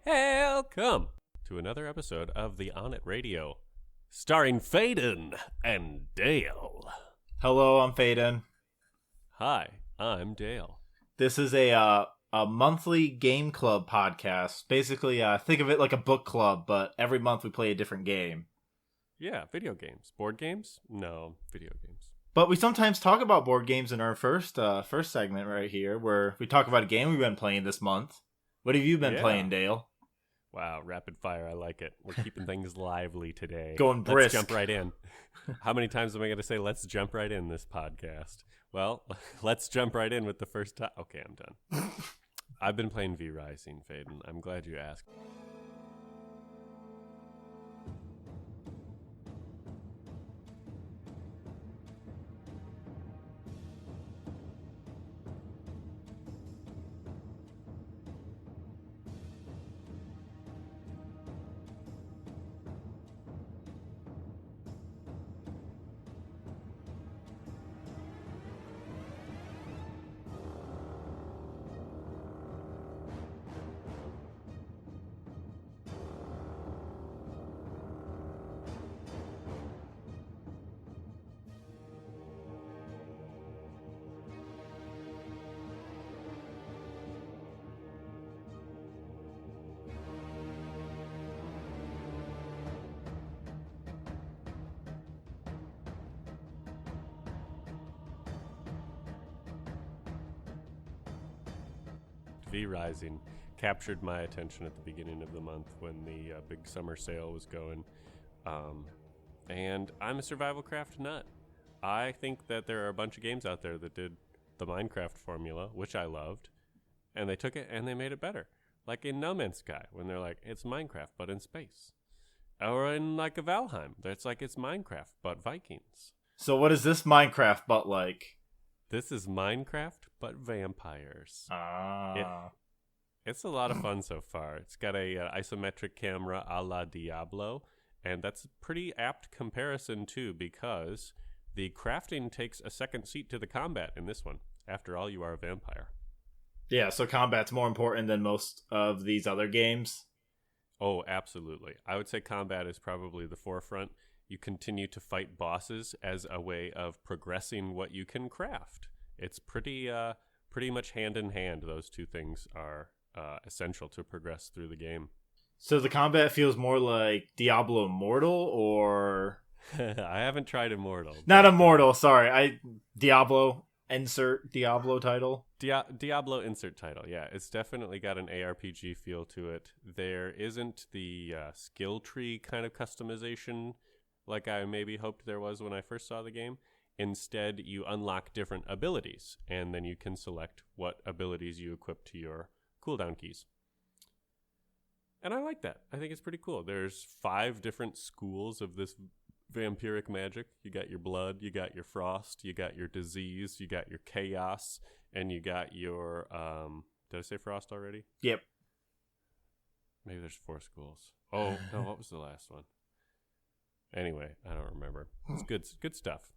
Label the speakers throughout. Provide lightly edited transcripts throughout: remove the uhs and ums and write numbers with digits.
Speaker 1: Welcome to another episode of the Onett Radio, starring Faden and Dale.
Speaker 2: Hello, I'm Faden.
Speaker 1: Hi, I'm Dale.
Speaker 2: This is a monthly game club podcast. Basically, think of it like a book club, but every month we play a different game.
Speaker 1: Yeah, video games. Board games? No, video games.
Speaker 2: But we sometimes talk about board games in our first segment right here, where we talk about a game we've been playing this month. What have you been playing, Dale?
Speaker 1: Wow, rapid fire. I like it. We're keeping things lively today.
Speaker 2: Going brisk.
Speaker 1: Let's jump right in. How many times am I going to say, let's jump right in this podcast? Well, let's jump right in with the first time. Okay, I'm done. I've been playing V Rising, Faden. I'm glad you asked. V Rising captured my attention at the beginning of the month when the big summer sale was going. And I'm a survival craft nut. I think that there are a bunch of games out there that did the Minecraft formula, which I loved, and they took it and they made it better. Like in No Man's Sky, when they're like, it's Minecraft, but in space. Or in like a Valheim, it's like it's Minecraft, but Vikings.
Speaker 2: So what is this Minecraft but like?
Speaker 1: This is Minecraft, but vampires. It's a lot of fun so far. It's got a isometric camera a la Diablo, and that's a pretty apt comparison too, because the crafting takes a second seat to the combat in this one. After all, you are a vampire.
Speaker 2: Yeah, so combat's more important than most of these other games.
Speaker 1: Oh, absolutely. I would say combat is probably the forefront. You continue to fight bosses as a way of progressing what you can craft. It's pretty much hand in hand. Those two things are essential to progress through the game.
Speaker 2: So the combat feels more like Diablo Immortal, or...
Speaker 1: I haven't tried Immortal.
Speaker 2: Not Immortal, sorry. Diablo, insert Diablo title.
Speaker 1: Diablo insert title, yeah. It's definitely got an ARPG feel to it. There isn't the skill tree kind of customization like I maybe hoped there was when I first saw the game. Instead, you unlock different abilities, and then you can select what abilities you equip to your cooldown keys. And I like that. I think it's pretty cool. There's 5 different schools of this vampiric magic. You got your blood, you got your frost, you got your disease, you got your chaos, and you got your... did I say frost already?
Speaker 2: Yep.
Speaker 1: Maybe there's 4 schools. Oh, no, what was the last one? Anyway, I don't remember. It's good stuff.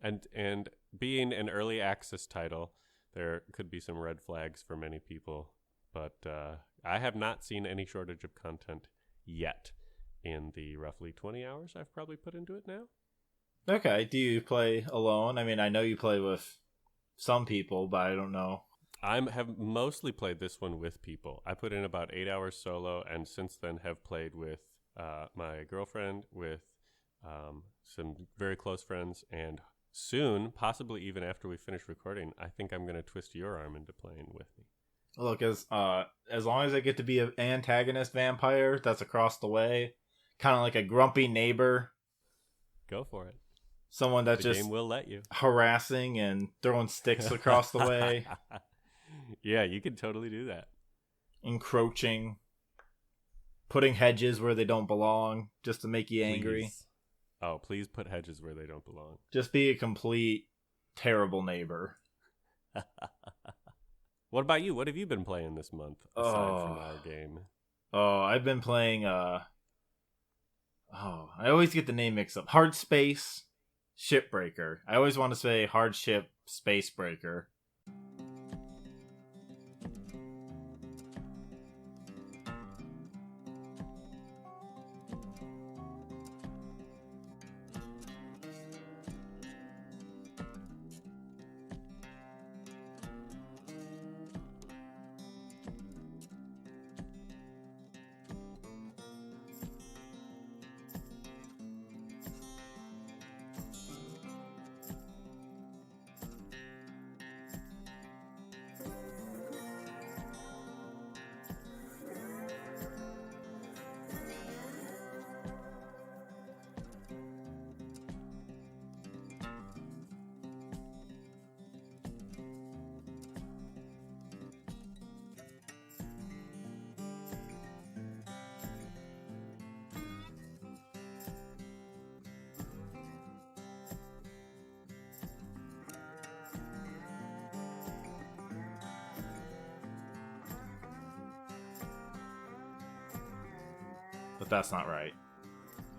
Speaker 1: And being an early access title, there could be some red flags for many people, but I have not seen any shortage of content yet in the roughly 20 hours I've probably put into it now.
Speaker 2: Okay, do you play alone? I mean, I know you play with some people, but I don't know.
Speaker 1: I have mostly played this one with people. I put in about 8 hours solo, and since then have played with my girlfriend, with some very close friends, and soon, possibly even after we finish recording, I think I'm going to twist your arm into playing with me.
Speaker 2: Look, as long as I get to be an antagonist vampire that's across the way, kind of like a grumpy neighbor.
Speaker 1: Go for it.
Speaker 2: Someone that's just
Speaker 1: game will let you.
Speaker 2: Harassing and throwing sticks across the way.
Speaker 1: Yeah, you can totally do that.
Speaker 2: Encroaching. Putting hedges where they don't belong just to make you angry.
Speaker 1: Please. Oh, please put hedges where they don't belong.
Speaker 2: Just be a complete terrible neighbor.
Speaker 1: What about you? What have you been playing this month aside from our game?
Speaker 2: Oh, I've been playing I always get the name mixed up. Hardspace Shipbreaker. I always want to say Hardship Spacebreaker. that's not right.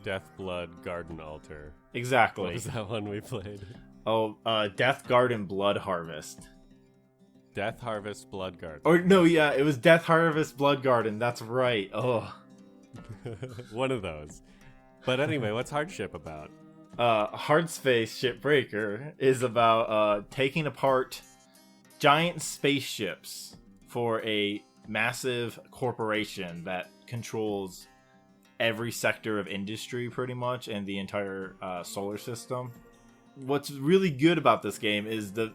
Speaker 1: Death, Blood, Garden Altar.
Speaker 2: Exactly.
Speaker 1: What was that one we played?
Speaker 2: Oh, Death Garden Blood Harvest.
Speaker 1: Death Harvest, Blood Garden.
Speaker 2: Or no, yeah, it was Death Harvest Blood Garden. That's right. Oh.
Speaker 1: One of those. But anyway, what's Hardship about?
Speaker 2: Hardspace Shipbreaker is about taking apart giant spaceships for a massive corporation that controls every sector of industry pretty much and the entire solar system. What's really good about this game is the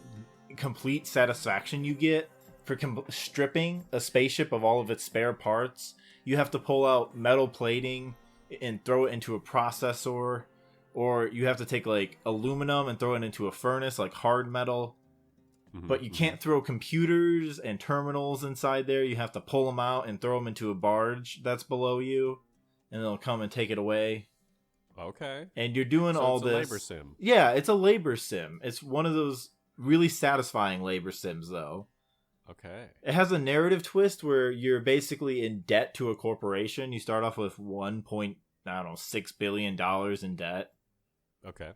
Speaker 2: complete satisfaction you get for stripping a spaceship of all of its spare parts. You have to pull out metal plating and throw it into a processor, or you have to take like aluminum and throw it into a furnace like hard metal. But you can't throw computers and terminals inside there. You have to pull them out and throw them into a barge that's below you, and they'll come and take it away.
Speaker 1: Okay.
Speaker 2: And you're doing
Speaker 1: so
Speaker 2: all
Speaker 1: it's
Speaker 2: this.
Speaker 1: A labor sim.
Speaker 2: Yeah, it's a labor sim. It's one of those really satisfying labor sims, though.
Speaker 1: Okay.
Speaker 2: It has a narrative twist where you're basically in debt to a corporation. You start off with $6 billion in debt.
Speaker 1: Okay.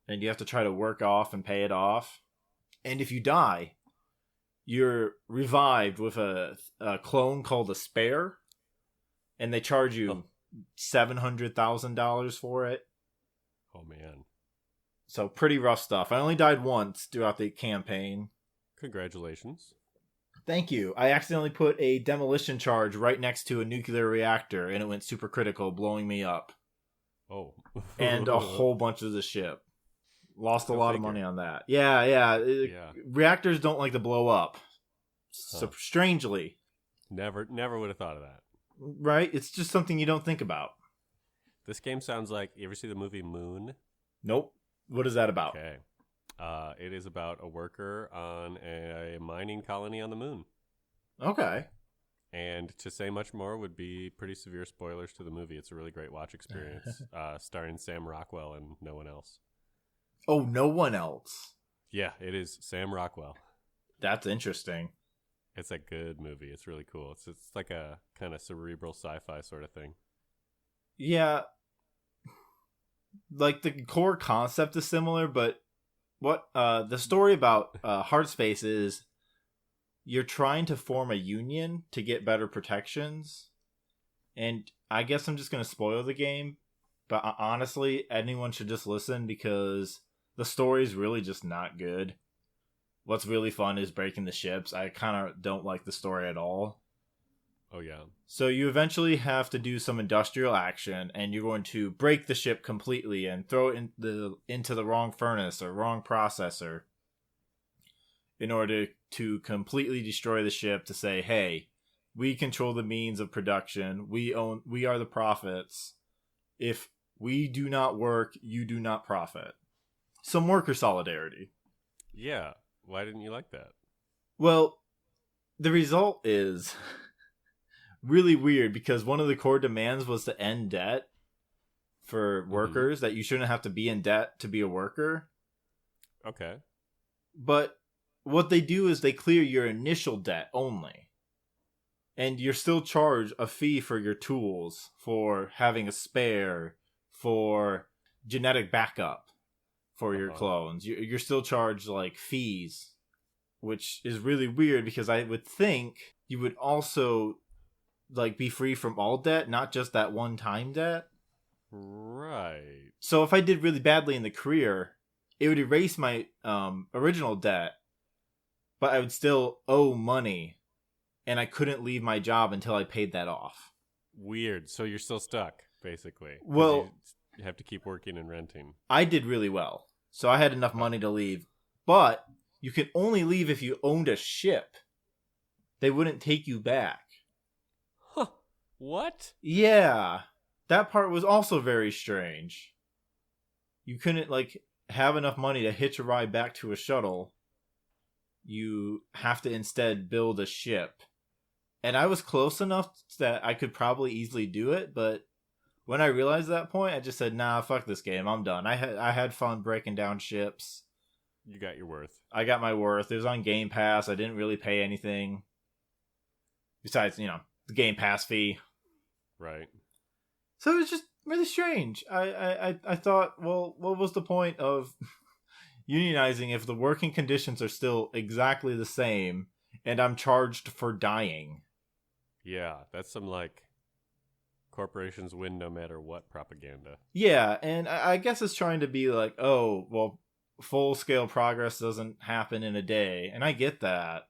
Speaker 2: And you have to try to work off and pay it off. And if you die, you're revived with a clone called a spare. And they charge you $700,000 for it.
Speaker 1: Oh, man.
Speaker 2: So pretty rough stuff. I only died once throughout the campaign.
Speaker 1: Congratulations.
Speaker 2: Thank you. I accidentally put a demolition charge right next to a nuclear reactor, and it went supercritical, blowing me up.
Speaker 1: Oh.
Speaker 2: And a whole bunch of the ship. Lost a lot of money on that. Yeah. Reactors don't like to blow up. So strangely.
Speaker 1: Never would have thought of that.
Speaker 2: Right? It's just something you don't think about.
Speaker 1: This game sounds like, you ever see the movie Moon?
Speaker 2: Nope. What is that about?
Speaker 1: Okay. It is about a worker on a mining colony on the moon.
Speaker 2: Okay.
Speaker 1: And to say much more would be pretty severe spoilers to the movie. It's a really great watch experience, starring Sam Rockwell and no one else.
Speaker 2: Oh, no one else?
Speaker 1: Yeah, it is Sam Rockwell.
Speaker 2: That's interesting.
Speaker 1: It's a good movie. It's really cool. It's like a kind of cerebral sci-fi sort of thing.
Speaker 2: Yeah. Like the core concept is similar, but what the story about Hardspace is you're trying to form a union to get better protections. And I guess I'm just going to spoil the game, but honestly, anyone should just listen because the story is really just not good. What's really fun is breaking the ships. I kind of don't like the story at all.
Speaker 1: Oh, yeah.
Speaker 2: So you eventually have to do some industrial action, and you're going to break the ship completely and throw it into the wrong furnace or wrong processor in order to completely destroy the ship to say, hey, we control the means of production. We are the profits. If we do not work, you do not profit. Some worker solidarity.
Speaker 1: Yeah. Why didn't you like that?
Speaker 2: Well, the result is really weird because one of the core demands was to end debt for workers, that you shouldn't have to be in debt to be a worker.
Speaker 1: Okay.
Speaker 2: But what they do is they clear your initial debt only. And you're still charged a fee for your tools, for having a spare, for genetic backup for your clones. You're still charged like fees, which is really weird because I would think you would also like be free from all debt, not just that one-time debt.
Speaker 1: Right.
Speaker 2: So if I did really badly in the career, it would erase my original debt, but I would still owe money, and I couldn't leave my job until I paid that off.
Speaker 1: Weird. So you're still stuck, basically.
Speaker 2: Well,
Speaker 1: you have to keep working and renting.
Speaker 2: I did really well, so I had enough money to leave, but you could only leave if you owned a ship. They wouldn't take you back.
Speaker 1: Huh. What?
Speaker 2: Yeah. That part was also very strange. You couldn't, like, have enough money to hitch a ride back to a shuttle. You have to instead build a ship. And I was close enough that I could probably easily do it, but when I realized that point, I just said, nah, fuck this game. I'm done. I had fun breaking down ships.
Speaker 1: You got your worth.
Speaker 2: I got my worth. It was on Game Pass. I didn't really pay anything. Besides, the Game Pass fee.
Speaker 1: Right.
Speaker 2: So it was just really strange. I thought, well, what was the point of unionizing if the working conditions are still exactly the same and I'm charged for dying?
Speaker 1: Yeah, that's some like corporations win no matter what propaganda.
Speaker 2: Yeah, and I guess it's trying to be like, oh, well, full-scale progress doesn't happen in a day, and I get that.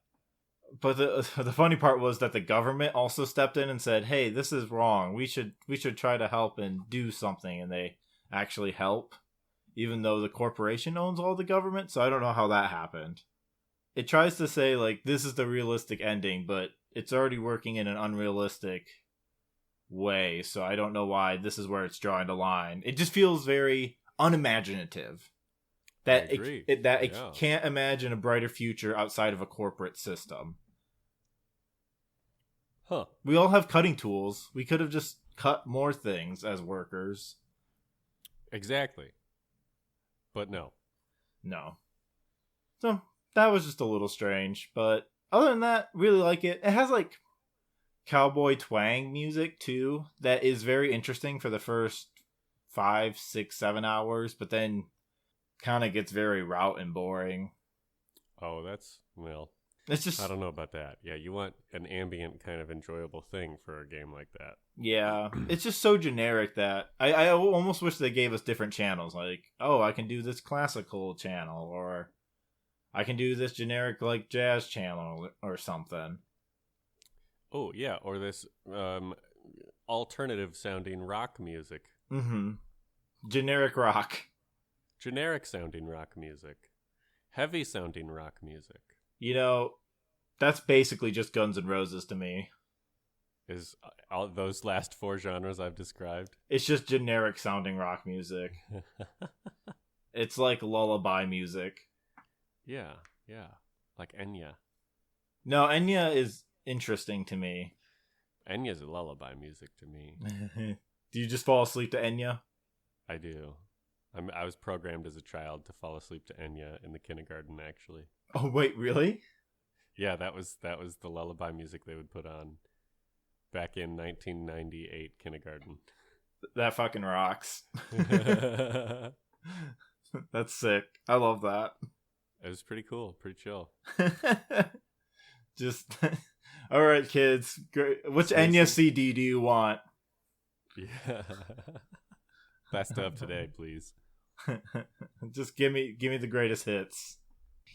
Speaker 2: But the funny part was that the government also stepped in and said, "Hey, this is wrong. We should try to help and do something." And they actually help, even though the corporation owns all the government. So I don't know how that happened. It tries to say like this is the realistic ending, but it's already working in an unrealistic way. So I don't know why this is where it's drawing the line. It just feels very unimaginative. That it can't imagine a brighter future outside of a corporate system.
Speaker 1: Huh.
Speaker 2: We all have cutting tools. We could have just cut more things as workers.
Speaker 1: Exactly. But no.
Speaker 2: No. So, that was just a little strange. But other than that, really like it. It has, like, cowboy twang music, too. That is very interesting for the first 5, 6, 7 hours. But then kind of gets very route and boring.
Speaker 1: Oh, that's, well,
Speaker 2: it's just,
Speaker 1: I don't know about that. Yeah, you want an ambient kind of enjoyable thing for a game like that.
Speaker 2: Yeah, it's just so generic that I almost wish they gave us different channels. Like, oh, I can do this classical channel, or I can do this generic like jazz channel or something.
Speaker 1: Oh, yeah, or this alternative sounding rock music.
Speaker 2: Mm-hmm. Generic rock.
Speaker 1: Generic sounding rock music. Heavy sounding rock music.
Speaker 2: You know, that's basically just Guns N' Roses to me.
Speaker 1: Is all those last 4 genres I've described?
Speaker 2: It's just generic sounding rock music. It's like lullaby music.
Speaker 1: Yeah. Like Enya.
Speaker 2: No, Enya is interesting to me.
Speaker 1: Enya's a lullaby music to me.
Speaker 2: Do you just fall asleep to Enya?
Speaker 1: I do. I was programmed as a child to fall asleep to Enya in the kindergarten, actually.
Speaker 2: Oh, wait, really?
Speaker 1: Yeah, that was the lullaby music they would put on back in 1998 kindergarten.
Speaker 2: That fucking rocks. That's sick. I love that.
Speaker 1: It was pretty cool, pretty chill.
Speaker 2: Just, all right, kids. Which Enya CD do you want?
Speaker 1: Yeah. Best of today, please.
Speaker 2: Just give me the greatest hits.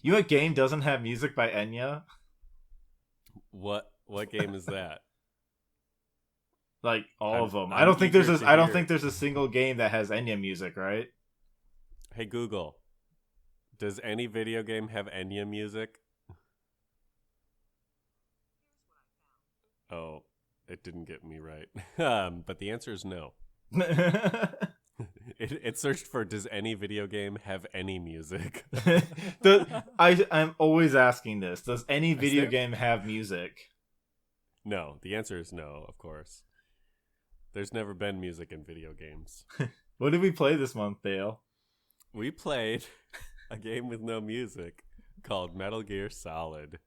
Speaker 2: You know what game doesn't have music by Enya?
Speaker 1: What game is that?
Speaker 2: Like all of them. I don't think there's a single game that has Enya music, right?
Speaker 1: Hey Google, does any video game have Enya music? Oh, it didn't get me right. But the answer is no. It searched for, does any video game have any music?
Speaker 2: I'm always asking this. Does any video game have music?
Speaker 1: No. The answer is no, of course. There's never been music in video games.
Speaker 2: What did we play this month, Dale?
Speaker 1: We played a game with no music called Metal Gear Solid.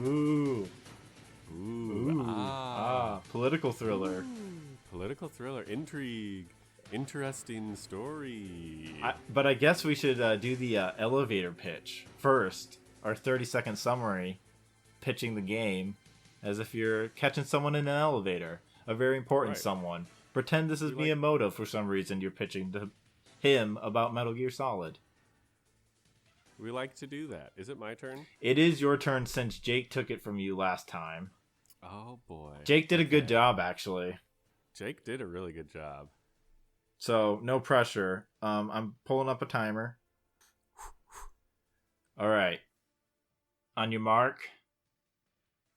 Speaker 2: Ooh. Political thriller.
Speaker 1: Political thriller. Intrigue. Interesting story.
Speaker 2: But I guess we should do the elevator pitch first. Our 30-second summary pitching the game. as if you're catching someone in an elevator, a very important someone. Pretend this is Miyamoto for some reason you're pitching to him about Metal Gear Solid.
Speaker 1: We like to do that. Is it my turn?
Speaker 2: It is your turn since Jake took it from you last time.
Speaker 1: Oh, boy.
Speaker 2: Jake did a good job, actually.
Speaker 1: Jake did a really good job.
Speaker 2: So, no pressure. I'm pulling up a timer. All right. On your mark.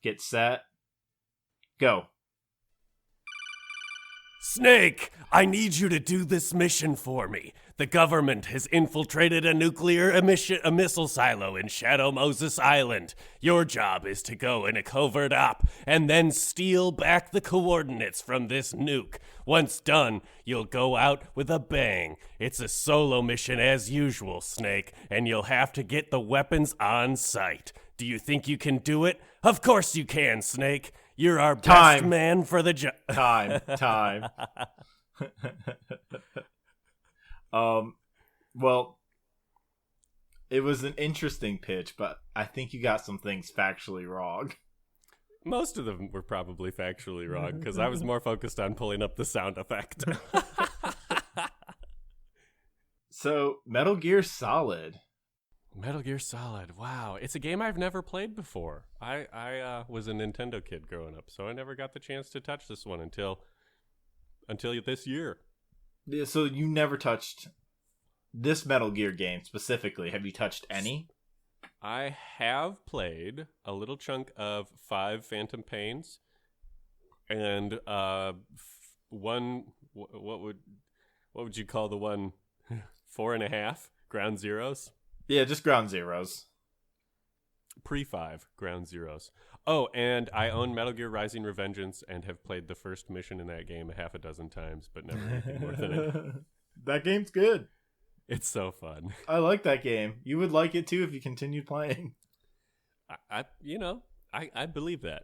Speaker 2: Get set. Go.
Speaker 1: Snake, I need you to do this mission for me. The government has infiltrated a nuclear missile silo in Shadow Moses Island. Your job is to go in a covert op and then steal back the coordinates from this nuke. Once done, you'll go out with a bang. It's a solo mission as usual, Snake, and you'll have to get the weapons on site. Do you think you can do it? Of course you can, Snake. You're our best man for the job.
Speaker 2: Time. Well, it was an interesting pitch, but I think you got some things factually wrong.
Speaker 1: Most of them were probably factually wrong, because I was more focused on pulling up the sound effect.
Speaker 2: So, Metal Gear Solid.
Speaker 1: Metal Gear Solid. Wow. It's a game I've never played before. I was a Nintendo kid growing up, so I never got the chance to touch this one until this year.
Speaker 2: Yeah, so you never touched this Metal Gear game specifically. Have you touched any?
Speaker 1: I have played a little chunk of 5 Phantom Pains and one. What would you call the one? 4.5 Ground Zeroes.
Speaker 2: Yeah, just Ground Zeroes.
Speaker 1: Pre-5 Ground Zeroes. Oh, and I own Metal Gear Rising: Revengeance and have played the first mission in that game 6 times, but never anything more than it.
Speaker 2: That game's good.
Speaker 1: It's so fun.
Speaker 2: I like that game. You would like it too if you continued playing.
Speaker 1: I believe that.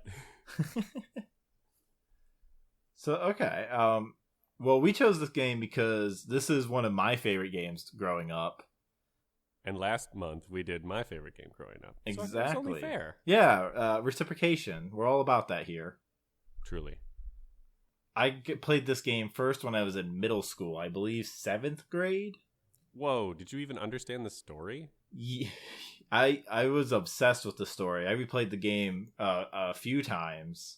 Speaker 2: So, okay. Well, we chose this game because this is one of my favorite games growing up.
Speaker 1: And last month, we did my favorite game growing up.
Speaker 2: Exactly.
Speaker 1: So it's only fair.
Speaker 2: Yeah, reciprocation. We're all about that here.
Speaker 1: Truly.
Speaker 2: I played this game first when I was in middle school. I believe 7th grade.
Speaker 1: Whoa, did you even understand the story?
Speaker 2: Yeah, I was obsessed with the story. I replayed the game a few times,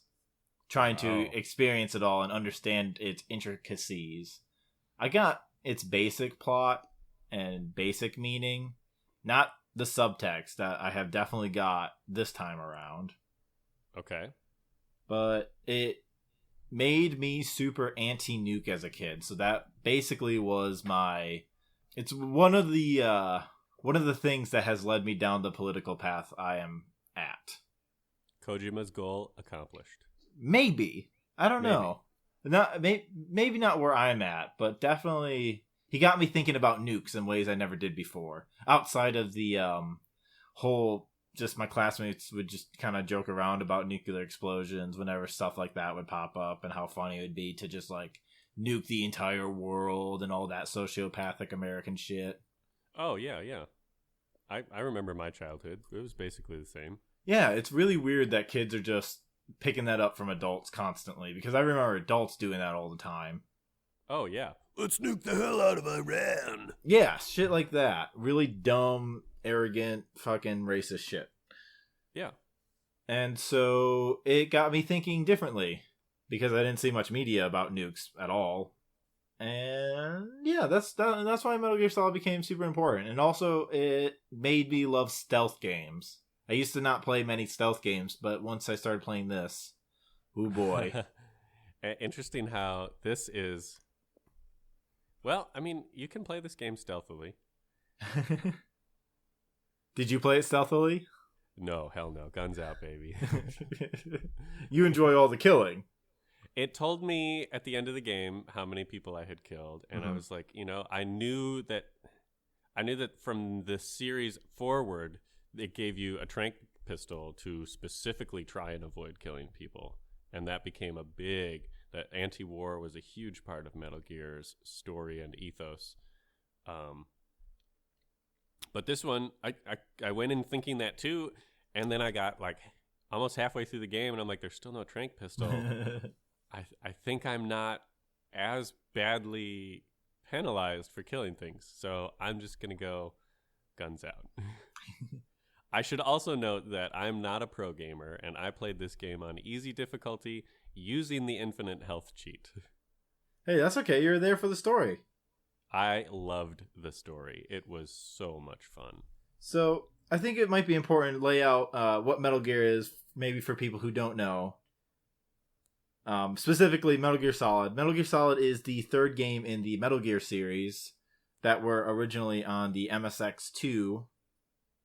Speaker 2: trying to experience it all and understand its intricacies. I got its basic plot and basic meaning, not the subtext that I have definitely got this time around.
Speaker 1: Okay. But
Speaker 2: it made me super anti-nuke as a kid, so that basically was it's one of the things that has led me down the political path I am at.
Speaker 1: Kojima's goal accomplished.
Speaker 2: Maybe. I don't know. Maybe not where I'm at, but definitely he got me thinking about nukes in ways I never did before. Outside of the whole, just my classmates would just kind of joke around about nuclear explosions whenever stuff like that would pop up, and how funny it would be to just like nuke the entire world and all that sociopathic American shit.
Speaker 1: Oh, yeah. I remember my childhood. It was basically the same.
Speaker 2: Yeah, it's really weird that kids are just picking that up from adults constantly, because I remember adults doing that all the time.
Speaker 1: Oh, yeah. Let's nuke the hell out of Iran.
Speaker 2: Yeah, shit like that. Really dumb, arrogant, fucking racist shit.
Speaker 1: Yeah. And
Speaker 2: so it got me thinking differently, because I didn't see much media about nukes at all. And yeah, that's why Metal Gear Solid became super important. And also, it made me love stealth games. I used to not play many stealth games, but once I started playing this, oh boy.
Speaker 1: Interesting how this is... Well, I mean, you can play this game stealthily.
Speaker 2: Did you play it stealthily?
Speaker 1: No, hell no. Guns out, baby.
Speaker 2: You enjoy all the killing.
Speaker 1: It told me at the end of the game how many people I had killed, and I was like, I knew that from the series forward, it gave you a tranq pistol to specifically try and avoid killing people, and that became that anti-war was a huge part of Metal Gear's story and ethos. But this one, I went in thinking that too, and then I got like almost halfway through the game, and I'm like, there's still no tranq pistol. I think I'm not as badly penalized for killing things, so I'm just gonna go guns out. I should also note that I'm not a pro gamer, and I played this game on easy difficulty using the infinite health cheat.
Speaker 2: Hey, that's okay. You're there for the story.
Speaker 1: I loved the story. It was so much fun.
Speaker 2: So I think it might be important to lay out what Metal Gear is, maybe for people who don't know. Specifically, Metal Gear Solid. Metal Gear Solid is the third game in the Metal Gear series that were originally on the MSX2.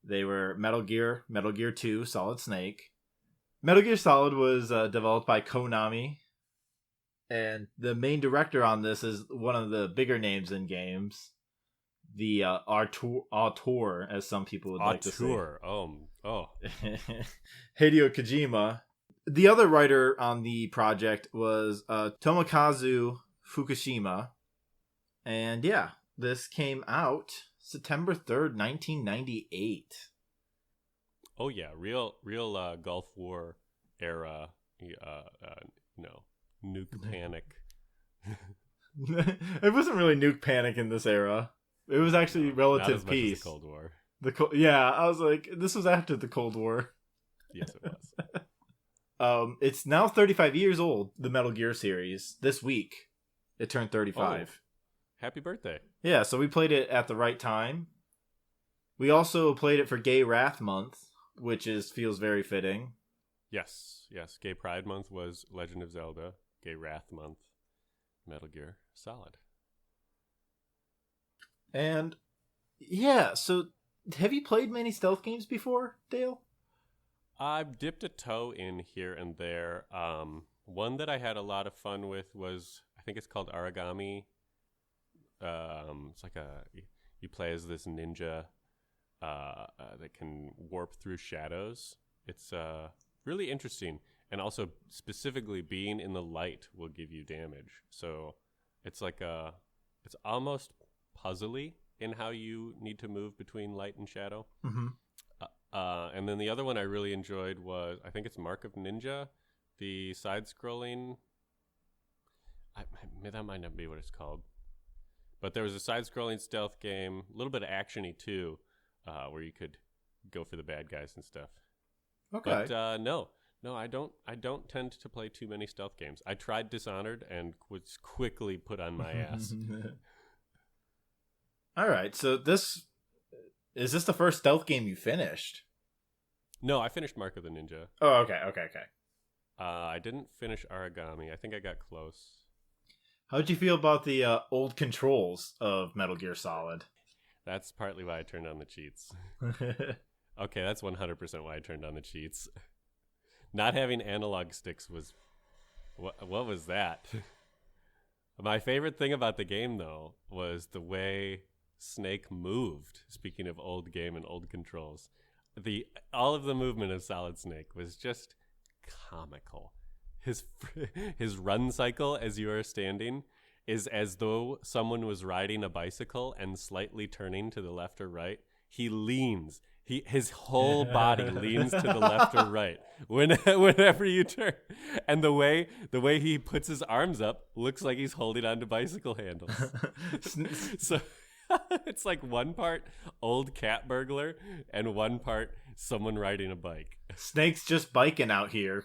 Speaker 2: They were Metal Gear 2, Solid Snake. Metal Gear Solid was developed by Konami, and the main director on this is one of the bigger names in games, the auteur, as some people would like to say. Oh. Hideo Kojima. The other writer on the project was Tomokazu Fukushima, and yeah, this came out September 3rd, 1998.
Speaker 1: Oh yeah, real Gulf War era, nuke panic.
Speaker 2: It wasn't really nuke panic in this era. It was actually relative
Speaker 1: not as
Speaker 2: peace.
Speaker 1: Much as the Cold War.
Speaker 2: I was like, this was after the Cold War.
Speaker 1: Yes, it was.
Speaker 2: It's now 35 years old, the Metal Gear series. This week, it turned 35.
Speaker 1: Oh, happy birthday.
Speaker 2: Yeah, so we played it at the right time. We also played it for Gay Wrath Month, which feels very fitting.
Speaker 1: Yes. Gay Pride Month was Legend of Zelda. Gay Wrath Month, Metal Gear Solid.
Speaker 2: And, yeah, so have you played many stealth games before, Dale?
Speaker 1: I've dipped a toe in here and there. One that I had a lot of fun with was, I think it's called Origami. It's like you play as this ninja that can warp through shadows. It's really interesting, and also specifically being in the light will give you damage. So it's like it's almost puzzly in how you need to move between light and shadow.
Speaker 2: Mm-hmm.
Speaker 1: And then the other one I really enjoyed was, I think it's Mark of Ninja, the side-scrolling. That might not be what it's called. But there was a side-scrolling stealth game, a little bit of action-y too, where you could go for the bad guys and stuff.
Speaker 2: Okay.
Speaker 1: But no, I don't tend to play too many stealth games. I tried Dishonored and was quickly put on my ass.
Speaker 2: All right, so is this the first stealth game you finished?
Speaker 1: No, I finished Mark of the Ninja.
Speaker 2: Oh, okay.
Speaker 1: I didn't finish Origami. I think I got close.
Speaker 2: How'd you feel about the old controls of Metal Gear Solid?
Speaker 1: That's partly why I turned on the cheats. Okay, that's 100% why I turned on the cheats. Not having analog sticks was... What was that? My favorite thing about the game, though, was the way Snake moved. Speaking of old game and old controls. All of the movement of Solid Snake was just comical. His run cycle as you are standing is as though someone was riding a bicycle and slightly turning to the left or right. He leans. His whole body leans to the left or right whenever you turn. And the way he puts his arms up looks like he's holding onto bicycle handles. So it's like one part old cat burglar and one part someone riding a bike.
Speaker 2: Snake's just biking out here.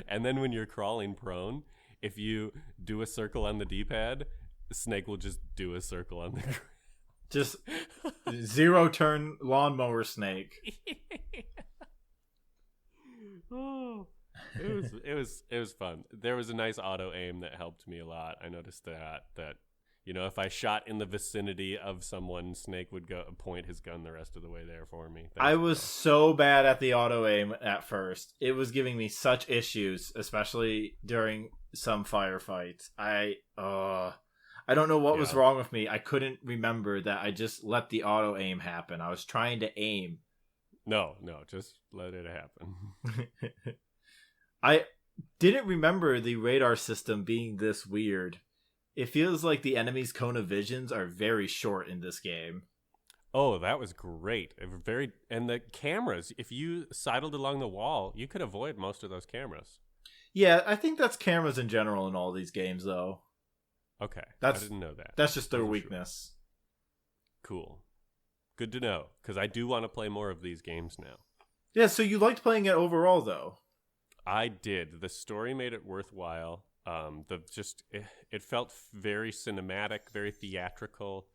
Speaker 1: And then when you're crawling prone, if you do a circle on the D-pad, Snake will just do a circle on the ground.
Speaker 2: Just zero turn lawnmower Snake.
Speaker 1: Oh, it was fun. There was a nice auto aim that helped me a lot. I noticed that if I shot in the vicinity of someone, Snake would go point his gun the rest of the way there for me.
Speaker 2: I was so bad at the auto aim at first. It was giving me such issues, especially during some firefights. I don't know what was wrong with me. I couldn't remember that I just let the auto aim happen. I was trying to aim.
Speaker 1: No, just let it happen.
Speaker 2: I didn't remember the radar system being this weird. It feels like the enemy's cone of visions are very short in this game.
Speaker 1: Oh, that was great. And the cameras, if you sidled along the wall, you could avoid most of those cameras.
Speaker 2: Yeah, I think that's cameras in general in all these games, though.
Speaker 1: Okay, I
Speaker 2: That's
Speaker 1: didn't know that.
Speaker 2: That's just their
Speaker 1: Wasn't sure.
Speaker 2: weakness.
Speaker 1: Cool. Good to know, because I do want to play more of these games now.
Speaker 2: Yeah, so you liked playing it overall, though.
Speaker 1: I did. The story made it worthwhile. It felt very cinematic, very theatrical,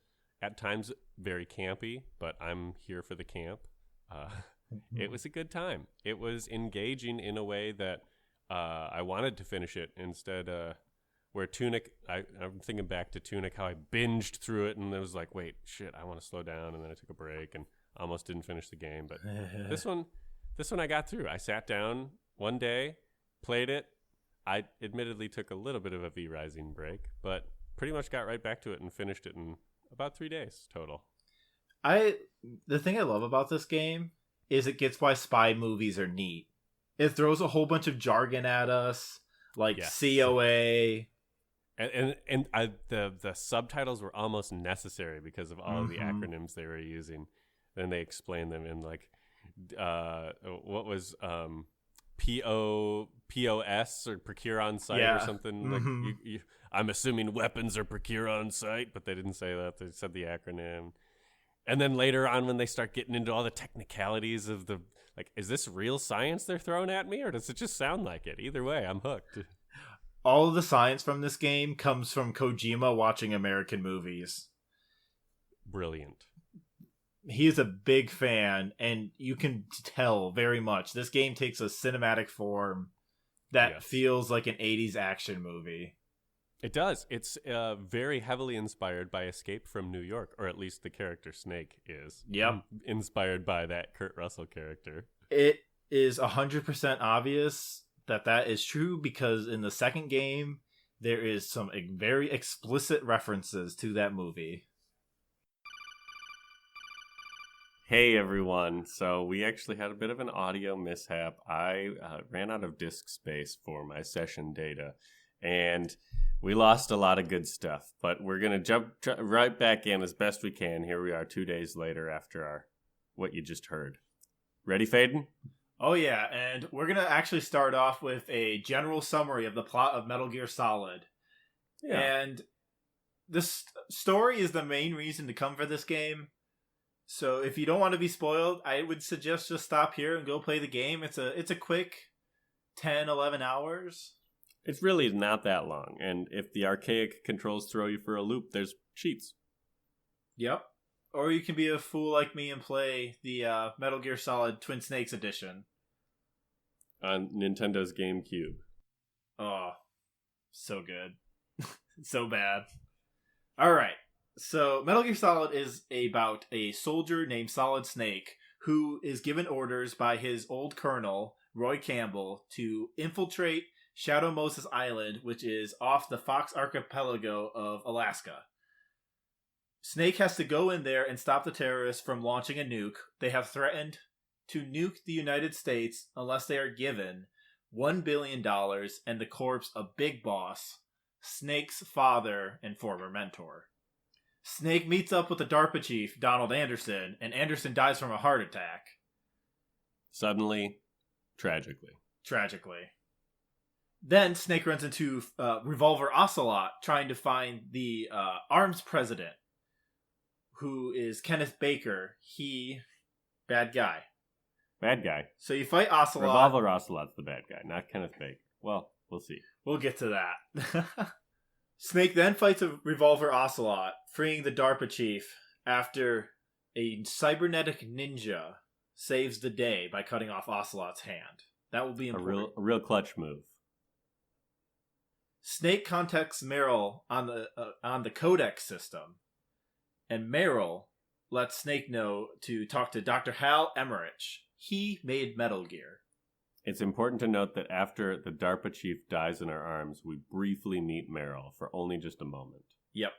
Speaker 1: at times very campy, but I'm here for the camp. It was a good time. It was engaging in a way that I wanted to finish it instead. Where Tunic, I'm thinking back to Tunic, how I binged through it, and it was like, wait, shit, I want to slow down, and then I took a break and almost didn't finish the game. But this one I got through. I sat down one day, played it. I admittedly took a little bit of a V-Rising break, but pretty much got right back to it and finished it in about 3 days total.
Speaker 2: The thing I love about this game is it gets why spy movies are neat. It throws a whole bunch of jargon at us, like
Speaker 1: Yes.
Speaker 2: COA.
Speaker 1: And the subtitles were almost necessary because of all of the acronyms they were using. Then they explained them in like what was POS or procure on site or something. Like I'm assuming weapons are procure on site, but they didn't say that. They said the acronym. And then later on, when they start getting into all the technicalities of the, like, is this real science they're throwing at me, or does it just sound like it? Either way, I'm hooked.
Speaker 2: All of the science from this game comes from Kojima watching American movies.
Speaker 1: Brilliant.
Speaker 2: He is a big fan, and you can tell very much. This game takes a cinematic form that feels like an 80s action movie.
Speaker 1: It does. It's very heavily inspired by Escape from New York, or at least the character Snake is.
Speaker 2: Yep.
Speaker 1: Inspired by that Kurt Russell character.
Speaker 2: It is 100% obvious that is true, because in the second game, there is some very explicit references to that movie.
Speaker 1: Hey everyone, so we actually had a bit of an audio mishap. I ran out of disk space for my session data, and we lost a lot of good stuff, but we're going to jump right back in as best we can. Here we are 2 days later after what you just heard. Ready, Faden?
Speaker 2: Oh yeah, and we're going to actually start off with a general summary of the plot of Metal Gear Solid. Yeah. And this story is the main reason to come for this game. So if you don't want to be spoiled, I would suggest just stop here and go play the game. It's a quick 10, 11 hours.
Speaker 1: It's really not that long. And if the archaic controls throw you for a loop, there's cheats.
Speaker 2: Yep. Or you can be a fool like me and play the Metal Gear Solid Twin Snakes edition.
Speaker 1: On Nintendo's GameCube.
Speaker 2: Oh, so good. So bad. Alright. So, Metal Gear Solid is about a soldier named Solid Snake who is given orders by his old colonel, Roy Campbell, to infiltrate Shadow Moses Island, which is off the Fox Archipelago of Alaska. Snake has to go in there and stop the terrorists from launching a nuke. They have threatened to nuke the United States unless they are given $1 billion and the corpse of Big Boss, Snake's father and former mentor. Snake meets up with the DARPA chief, Donald Anderson, and Anderson dies from a heart attack.
Speaker 1: Suddenly, tragically.
Speaker 2: Then Snake runs into Revolver Ocelot trying to find the arms president, who is Kenneth Baker. Bad guy. So you fight Ocelot.
Speaker 1: Revolver Ocelot's the bad guy, not Kenneth Baker. Well, we'll see.
Speaker 2: We'll get to that. Snake then fights a Revolver Ocelot, freeing the DARPA chief after a cybernetic ninja saves the day by cutting off Ocelot's hand. That will be important.
Speaker 1: A real clutch move.
Speaker 2: Snake contacts Meryl on the Codex system, and Meryl lets Snake know to talk to Dr. Hal Emmerich. He made Metal Gear.
Speaker 1: It's important to note that after the DARPA chief dies in our arms, we briefly meet Meryl for only just a moment.
Speaker 2: Yep.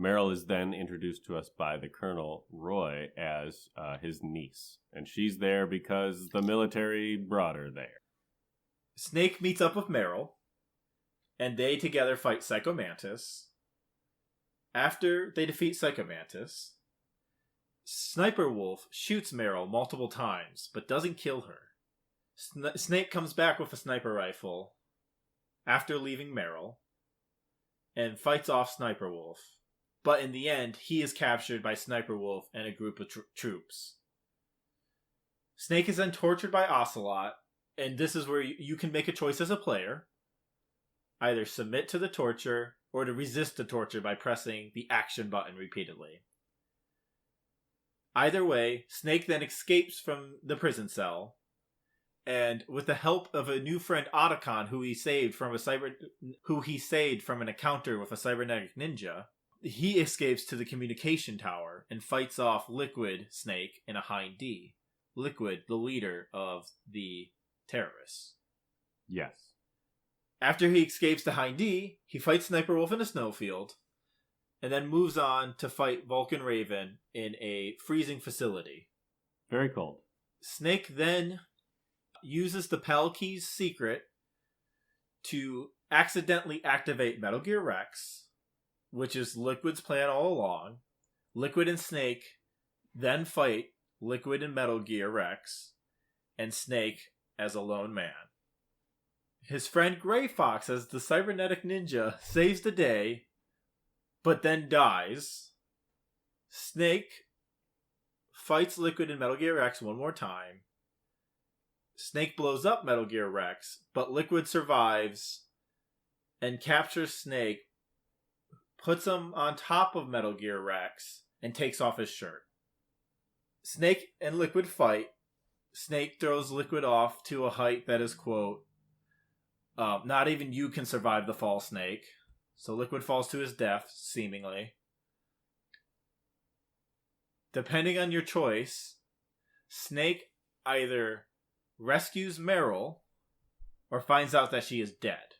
Speaker 1: Meryl is then introduced to us by the Colonel, Roy, as his niece. And she's there because the military brought her there.
Speaker 2: Snake meets up with Meryl, and they together fight Psycho Mantis. After they defeat Psycho Mantis, Sniper Wolf shoots Meryl multiple times, but doesn't kill her. Snake comes back with a sniper rifle after leaving Meryl and fights off Sniper Wolf. But in the end, he is captured by Sniper Wolf and a group of troops. Snake is then tortured by Ocelot, and this is where you can make a choice as a player. Either submit to the torture, or to resist the torture by pressing the action button repeatedly. Either way, Snake then escapes from the prison cell, and with the help of a new friend Otacon, who he saved from an encounter with a cybernetic ninja, he escapes to the communication tower and fights off Liquid, Snake, and a Hind D. Liquid, the leader of the terrorists.
Speaker 1: Yes.
Speaker 2: After he escapes to Hind D, he fights Sniper Wolf in a snowfield, and then moves on to fight Vulcan Raven in a freezing facility.
Speaker 1: Very cold.
Speaker 2: Snake then uses the Palkey's secret to accidentally activate Metal Gear Rex, which is Liquid's plan all along. Liquid and Snake then fight Liquid and Metal Gear Rex, and Snake as a lone man. His friend Gray Fox, as the cybernetic ninja, saves the day, but then dies. Snake fights Liquid and Metal Gear Rex one more time. Snake blows up Metal Gear Rex, but Liquid survives and captures Snake, puts him on top of Metal Gear Rex, and takes off his shirt. Snake and Liquid fight. Snake throws Liquid off to a height that is, quote, not even you can survive the fall, Snake. So Liquid falls to his death, seemingly. Depending on your choice, Snake either rescues Meryl or finds out that she is dead.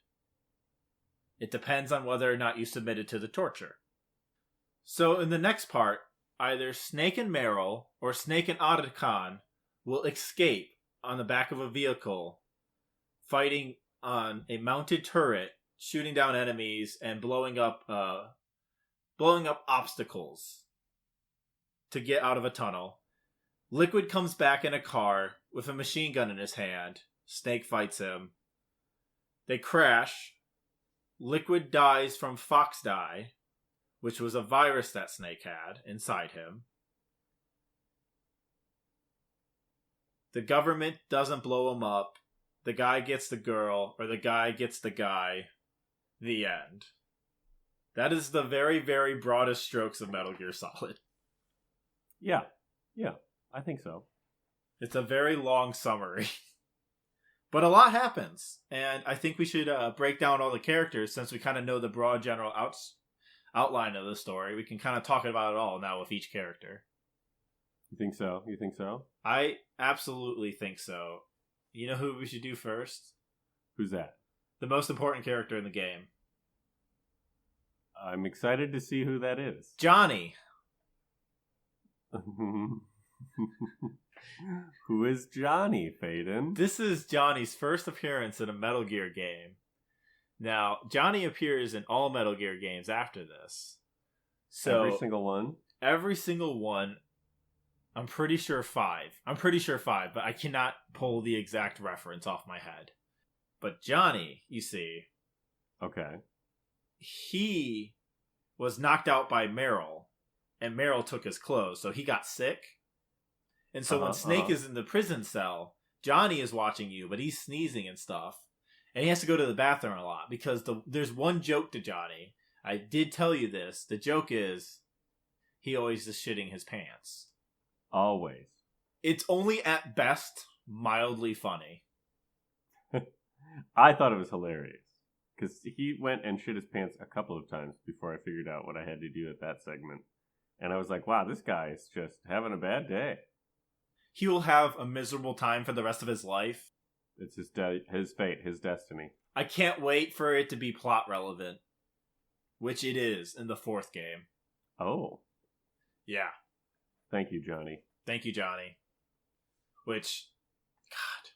Speaker 2: It depends on whether or not you submitted to the torture. So in the next part, either Snake and Meryl or Snake and Otacon will escape on the back of a vehicle, fighting on a mounted turret, shooting down enemies and blowing up obstacles to get out of a tunnel. Liquid comes back in a car with a machine gun in his hand. Snake fights him. They crash. Liquid dies from Fox Die, which was a virus that Snake had inside him. The government doesn't blow him up. The guy gets the girl, or the guy gets the guy. The end. That is the very, very broadest strokes of Metal Gear Solid.
Speaker 1: Yeah, I think so.
Speaker 2: It's a very long summary. But a lot happens, and I think we should break down all the characters since we kind of know the broad general outline of the story. We can kind of talk about it all now with each character.
Speaker 1: You think so?
Speaker 2: I absolutely think so. You know who we should do first?
Speaker 1: Who's that?
Speaker 2: The most important character in the game.
Speaker 1: I'm excited to see who that is.
Speaker 2: Johnny.
Speaker 1: Who is Johnny, Faden?
Speaker 2: This is Johnny's first appearance in a Metal Gear game. Now, Johnny appears in all Metal Gear games after this. So
Speaker 1: every single one?
Speaker 2: Every single one. I'm pretty sure 5, but I cannot pull the exact reference off my head. But Johnny, you see.
Speaker 1: Okay.
Speaker 2: He was knocked out by Meryl, and Meryl took his clothes, so he got sick. And so when Snake is in the prison cell, Johnny is watching you, but he's sneezing and stuff. And he has to go to the bathroom a lot, because there's one joke to Johnny. I did tell you this. The joke is, he always is shitting his pants.
Speaker 1: Always.
Speaker 2: It's only at best mildly funny.
Speaker 1: I thought it was hilarious. Because he went and shit his pants a couple of times before I figured out what I had to do at that segment. And I was like, wow, this guy is just having a bad day.
Speaker 2: He will have a miserable time for the rest of his life.
Speaker 1: It's his fate, his destiny.
Speaker 2: I can't wait for it to be plot relevant. Which it is in the 4th game.
Speaker 1: Oh.
Speaker 2: Yeah.
Speaker 1: Thank you, Johnny.
Speaker 2: Thank you, Johnny. Which, God,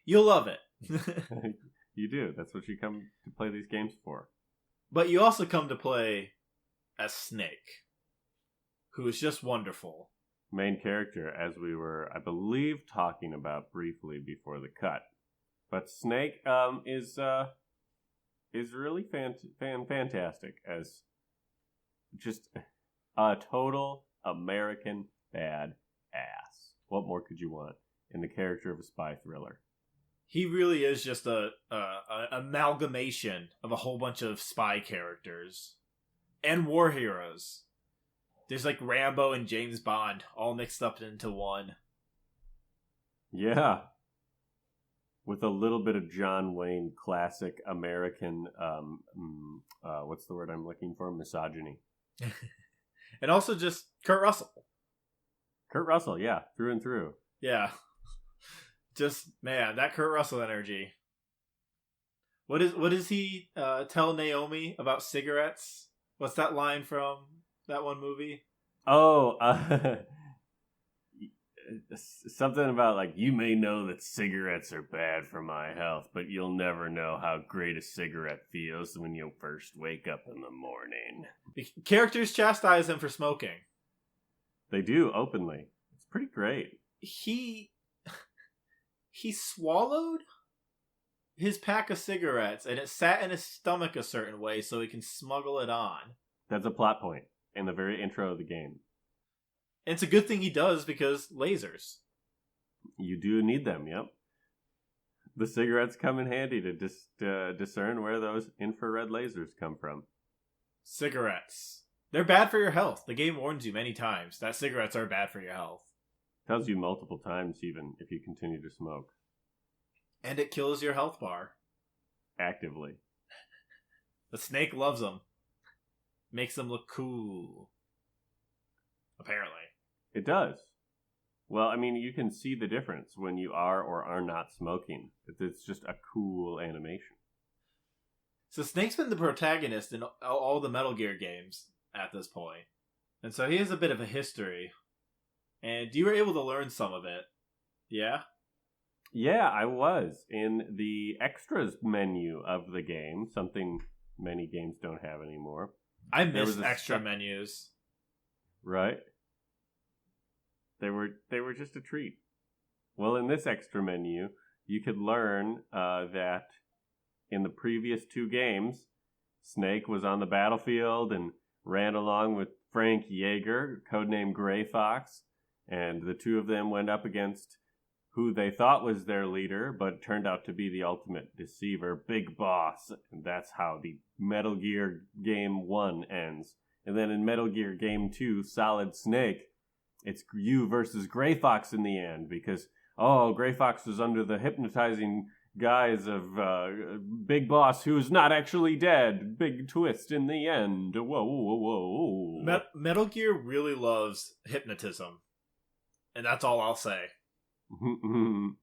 Speaker 2: you'll love it.
Speaker 1: You do. That's what you come to play these games for.
Speaker 2: But you also come to play as Snake, who is just wonderful.
Speaker 1: Main character, as we were, I believe, talking about briefly before the cut. But Snake is really fantastic as just a total American badass. What more could you want in the character of a spy thriller?
Speaker 2: He really is just a amalgamation of a whole bunch of spy characters and war heroes. There's like Rambo and James Bond all mixed up into one.
Speaker 1: Yeah. With a little bit of John Wayne classic American, what's the word I'm looking for? Misogyny.
Speaker 2: And also just Kurt Russell. Kurt
Speaker 1: Russell, yeah, through and through.
Speaker 2: Yeah. Just, man, that Kurt Russell energy. What does he tell Naomi about cigarettes? What's that line from that one movie?
Speaker 1: Oh, something about like, you may know that cigarettes are bad for my health, but you'll never know how great a cigarette feels when you first wake up in the morning.
Speaker 2: The characters chastise him for smoking.
Speaker 1: They do, openly. It's pretty great.
Speaker 2: He swallowed his pack of cigarettes, and it sat in his stomach a certain way so he can smuggle it on.
Speaker 1: That's a plot point in the very intro of the game.
Speaker 2: And it's a good thing he does, because lasers.
Speaker 1: You do need them, yep. The cigarettes come in handy to discern where those infrared lasers come from.
Speaker 2: Cigarettes. They're bad for your health. The game warns you many times that cigarettes are bad for your health.
Speaker 1: Tells you multiple times, even, if you continue to smoke.
Speaker 2: And it kills your health bar.
Speaker 1: Actively.
Speaker 2: The Snake loves them. Makes them look cool. Apparently.
Speaker 1: It does. Well, I mean, you can see the difference when you are or are not smoking. It's just a cool animation.
Speaker 2: So Snake's been the protagonist in all the Metal Gear games at this point. And so he has a bit of a history. And you were able to learn some of it. Yeah?
Speaker 1: Yeah, I was. In the extras menu of the game, something many games don't have anymore.
Speaker 2: I miss extra menus.
Speaker 1: Right? They were just a treat. Well, in this extra menu, you could learn that in the previous two games, Snake was on the battlefield and ran along with Frank Yeager, codenamed Gray Fox, and the two of them went up against who they thought was their leader, but turned out to be the ultimate deceiver, Big Boss. And that's how the Metal Gear Game 1 ends. And then in Metal Gear Game 2, Solid Snake, it's you versus Gray Fox in the end, because, Gray Fox was under the hypnotizing guise of Big Boss, who's not actually dead. Big twist in the end. Whoa, whoa, whoa.
Speaker 2: Metal Gear really loves hypnotism. And that's all I'll say.
Speaker 1: Do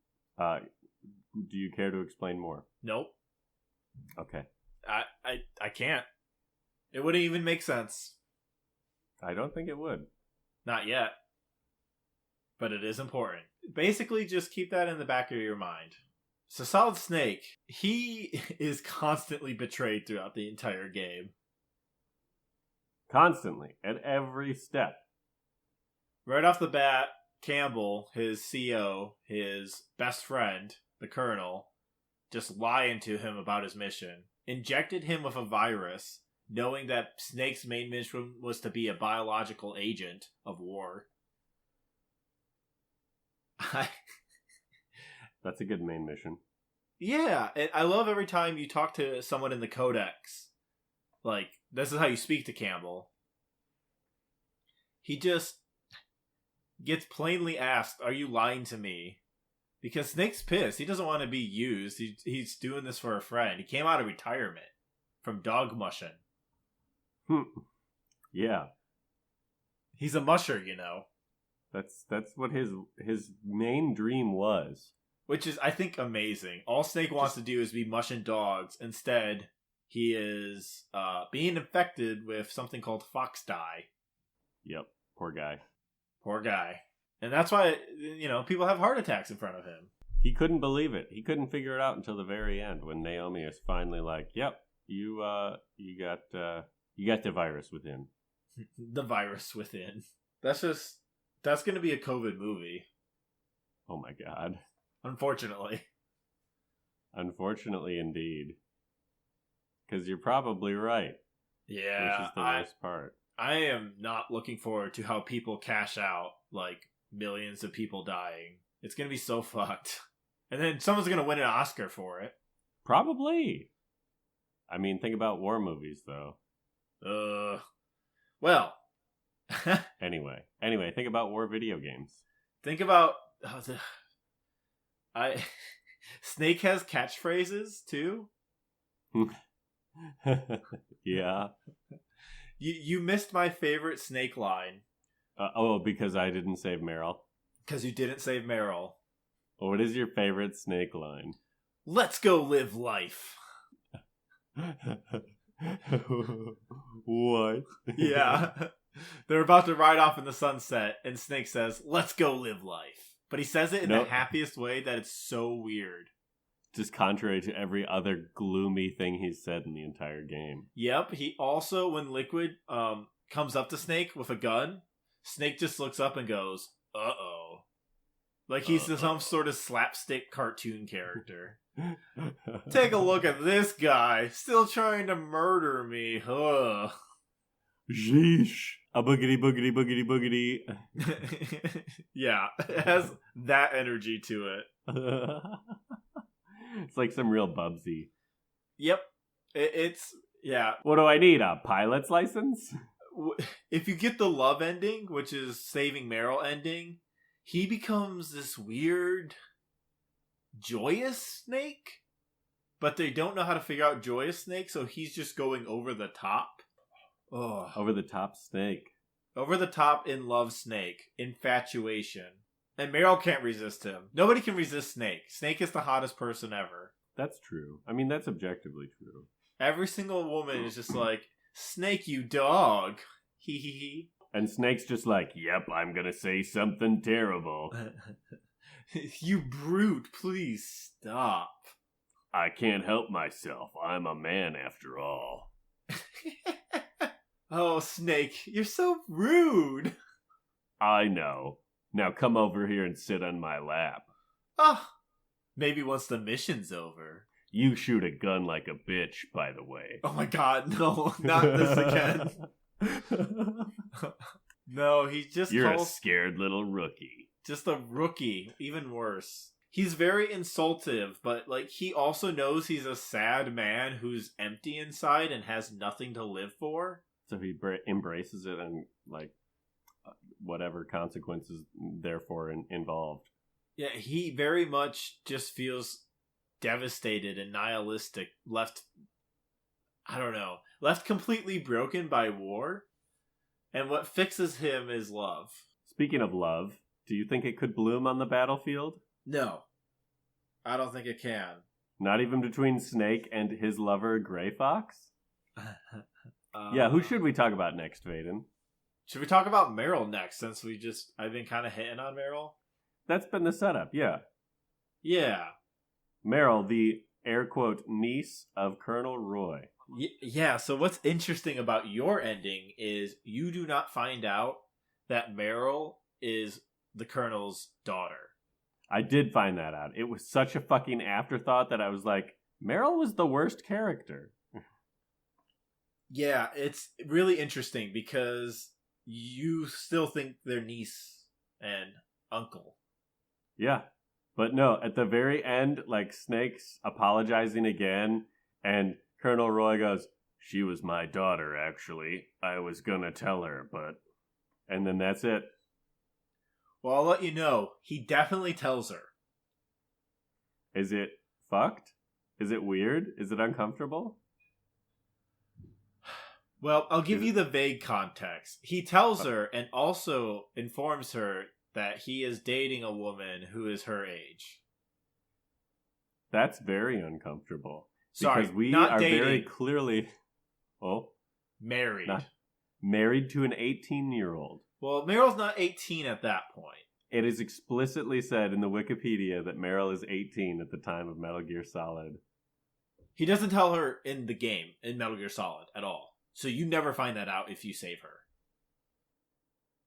Speaker 1: you care to explain more?
Speaker 2: Nope.
Speaker 1: Okay.
Speaker 2: I can't. It wouldn't even make sense.
Speaker 1: I don't think it would.
Speaker 2: Not yet. But it is important. Basically, just keep that in the back of your mind. So Solid Snake, he is constantly betrayed throughout the entire game.
Speaker 1: Constantly. At every step.
Speaker 2: Right off the bat, Campbell, his CO, his best friend, the Colonel, just lying to him about his mission. Injected him with a virus, knowing that Snake's main mission was to be a biological agent of war.
Speaker 1: That's a good main mission.
Speaker 2: Yeah, and I love every time you talk to someone in the Codex. Like, this is how you speak to Campbell. He just gets plainly asked, are you lying to me? Because Snake's pissed. He doesn't want to be used. He's doing this for a friend. He came out of retirement from dog mushing.
Speaker 1: Yeah.
Speaker 2: He's a musher, you know.
Speaker 1: That's what his main dream was.
Speaker 2: Which is, I think, amazing. All Snake wants to do is be mushing dogs. Instead, he is being infected with something called fox dye.
Speaker 1: Yep. Poor guy.
Speaker 2: Poor guy. And that's why, people have heart attacks in front of him.
Speaker 1: He couldn't believe it. He couldn't figure it out until the very end when Naomi is finally like, yep, you got the virus within.
Speaker 2: The virus within. That's going to be a COVID movie.
Speaker 1: Oh my god.
Speaker 2: Unfortunately.
Speaker 1: Unfortunately, indeed. Because you're probably right.
Speaker 2: Yeah.
Speaker 1: Which is the worst part.
Speaker 2: I am not looking forward to how people cash out, like, millions of people dying. It's going to be so fucked. And then someone's going to win an Oscar for it.
Speaker 1: Probably. I mean, think about war movies, though.
Speaker 2: Well.
Speaker 1: Anyway, think about war video games.
Speaker 2: Think about... Snake has catchphrases, too?
Speaker 1: Yeah.
Speaker 2: You missed my favorite Snake line.
Speaker 1: Because I didn't save Meryl?
Speaker 2: Because you didn't save Meryl.
Speaker 1: What is your favorite Snake line?
Speaker 2: Let's go live life.
Speaker 1: What?
Speaker 2: Yeah. They're about to ride off in the sunset, and Snake says, let's go live life. But he says it in the happiest way that it's so weird.
Speaker 1: Just contrary to every other gloomy thing he's said in the entire game.
Speaker 2: Yep. He also, when Liquid comes up to Snake with a gun, Snake just looks up and goes, uh-oh. Like he's some sort of slapstick cartoon character. Take a look at this guy, still trying to murder me. Ugh.
Speaker 1: Sheesh. A boogity, boogity, boogity, boogity.
Speaker 2: Yeah, it has that energy to it.
Speaker 1: It's like some real Bubsy.
Speaker 2: Yep. It's, yeah.
Speaker 1: What do I need, a pilot's license?
Speaker 2: If you get the love ending, which is saving Meryl ending, he becomes this weird, joyous Snake. But they don't know how to figure out joyous Snake, so he's just going over the top. Oh.
Speaker 1: Over the top Snake.
Speaker 2: Over the top in love Snake. Infatuation. And Meryl can't resist him. Nobody can resist Snake. Snake is the hottest person ever.
Speaker 1: That's true. I mean, that's objectively true.
Speaker 2: Every single woman is just like, Snake, you dog. Hee hee hee.
Speaker 1: And Snake's just like, yep, I'm gonna say something terrible.
Speaker 2: You brute, please stop.
Speaker 1: I can't help myself. I'm a man after all.
Speaker 2: Oh, Snake, you're so rude.
Speaker 1: I know. Now come over here and sit on my lap.
Speaker 2: Ah, maybe once the mission's over.
Speaker 1: You shoot a gun like a bitch, by the way.
Speaker 2: Oh my god, no, not this again. No, he just
Speaker 1: You're a scared little rookie.
Speaker 2: Just a rookie, even worse. He's very insultive, but like he also knows he's a sad man who's empty inside and has nothing to live for.
Speaker 1: So he embraces it and like whatever consequences therefore involved.
Speaker 2: Yeah, he very much just feels devastated and nihilistic, left completely broken by war. And what fixes him is love.
Speaker 1: Speaking of love, do you think it could bloom on the battlefield?
Speaker 2: No. I don't think it can.
Speaker 1: Not even between Snake and his lover, Gray Fox? Yeah, who should we talk about next, Faden?
Speaker 2: Should we talk about Meryl next, since I've been kind of hitting on Meryl?
Speaker 1: That's been the setup, yeah.
Speaker 2: Yeah.
Speaker 1: Meryl, the air quote niece of Colonel Roy.
Speaker 2: Yeah, so what's interesting about your ending is you do not find out that Meryl is the Colonel's daughter.
Speaker 1: I did find that out. It was such a fucking afterthought that I was like, Meryl was the worst character.
Speaker 2: Yeah, it's really interesting because you still think they're niece and uncle.
Speaker 1: Yeah. But no, at the very end, like Snake's apologizing again, and Colonel Roy goes, she was my daughter, actually. I was gonna tell her, but... And then that's it.
Speaker 2: Well, I'll let you know. He definitely tells her.
Speaker 1: Is it fucked? Is it weird? Is it uncomfortable?
Speaker 2: Well, I'll give you the vague context. He tells her and also informs her that he is dating a woman who is her age.
Speaker 1: That's very uncomfortable.
Speaker 2: Sorry,
Speaker 1: because we
Speaker 2: not
Speaker 1: are
Speaker 2: dating.
Speaker 1: very clearly...
Speaker 2: Married.
Speaker 1: Married to an 18-year-old.
Speaker 2: Well, Meryl's not 18 at that point.
Speaker 1: It is explicitly said in the Wikipedia that Meryl is 18 at the time of Metal Gear Solid.
Speaker 2: He doesn't tell her in the game, in Metal Gear Solid, at all. So you never find that out if you save her.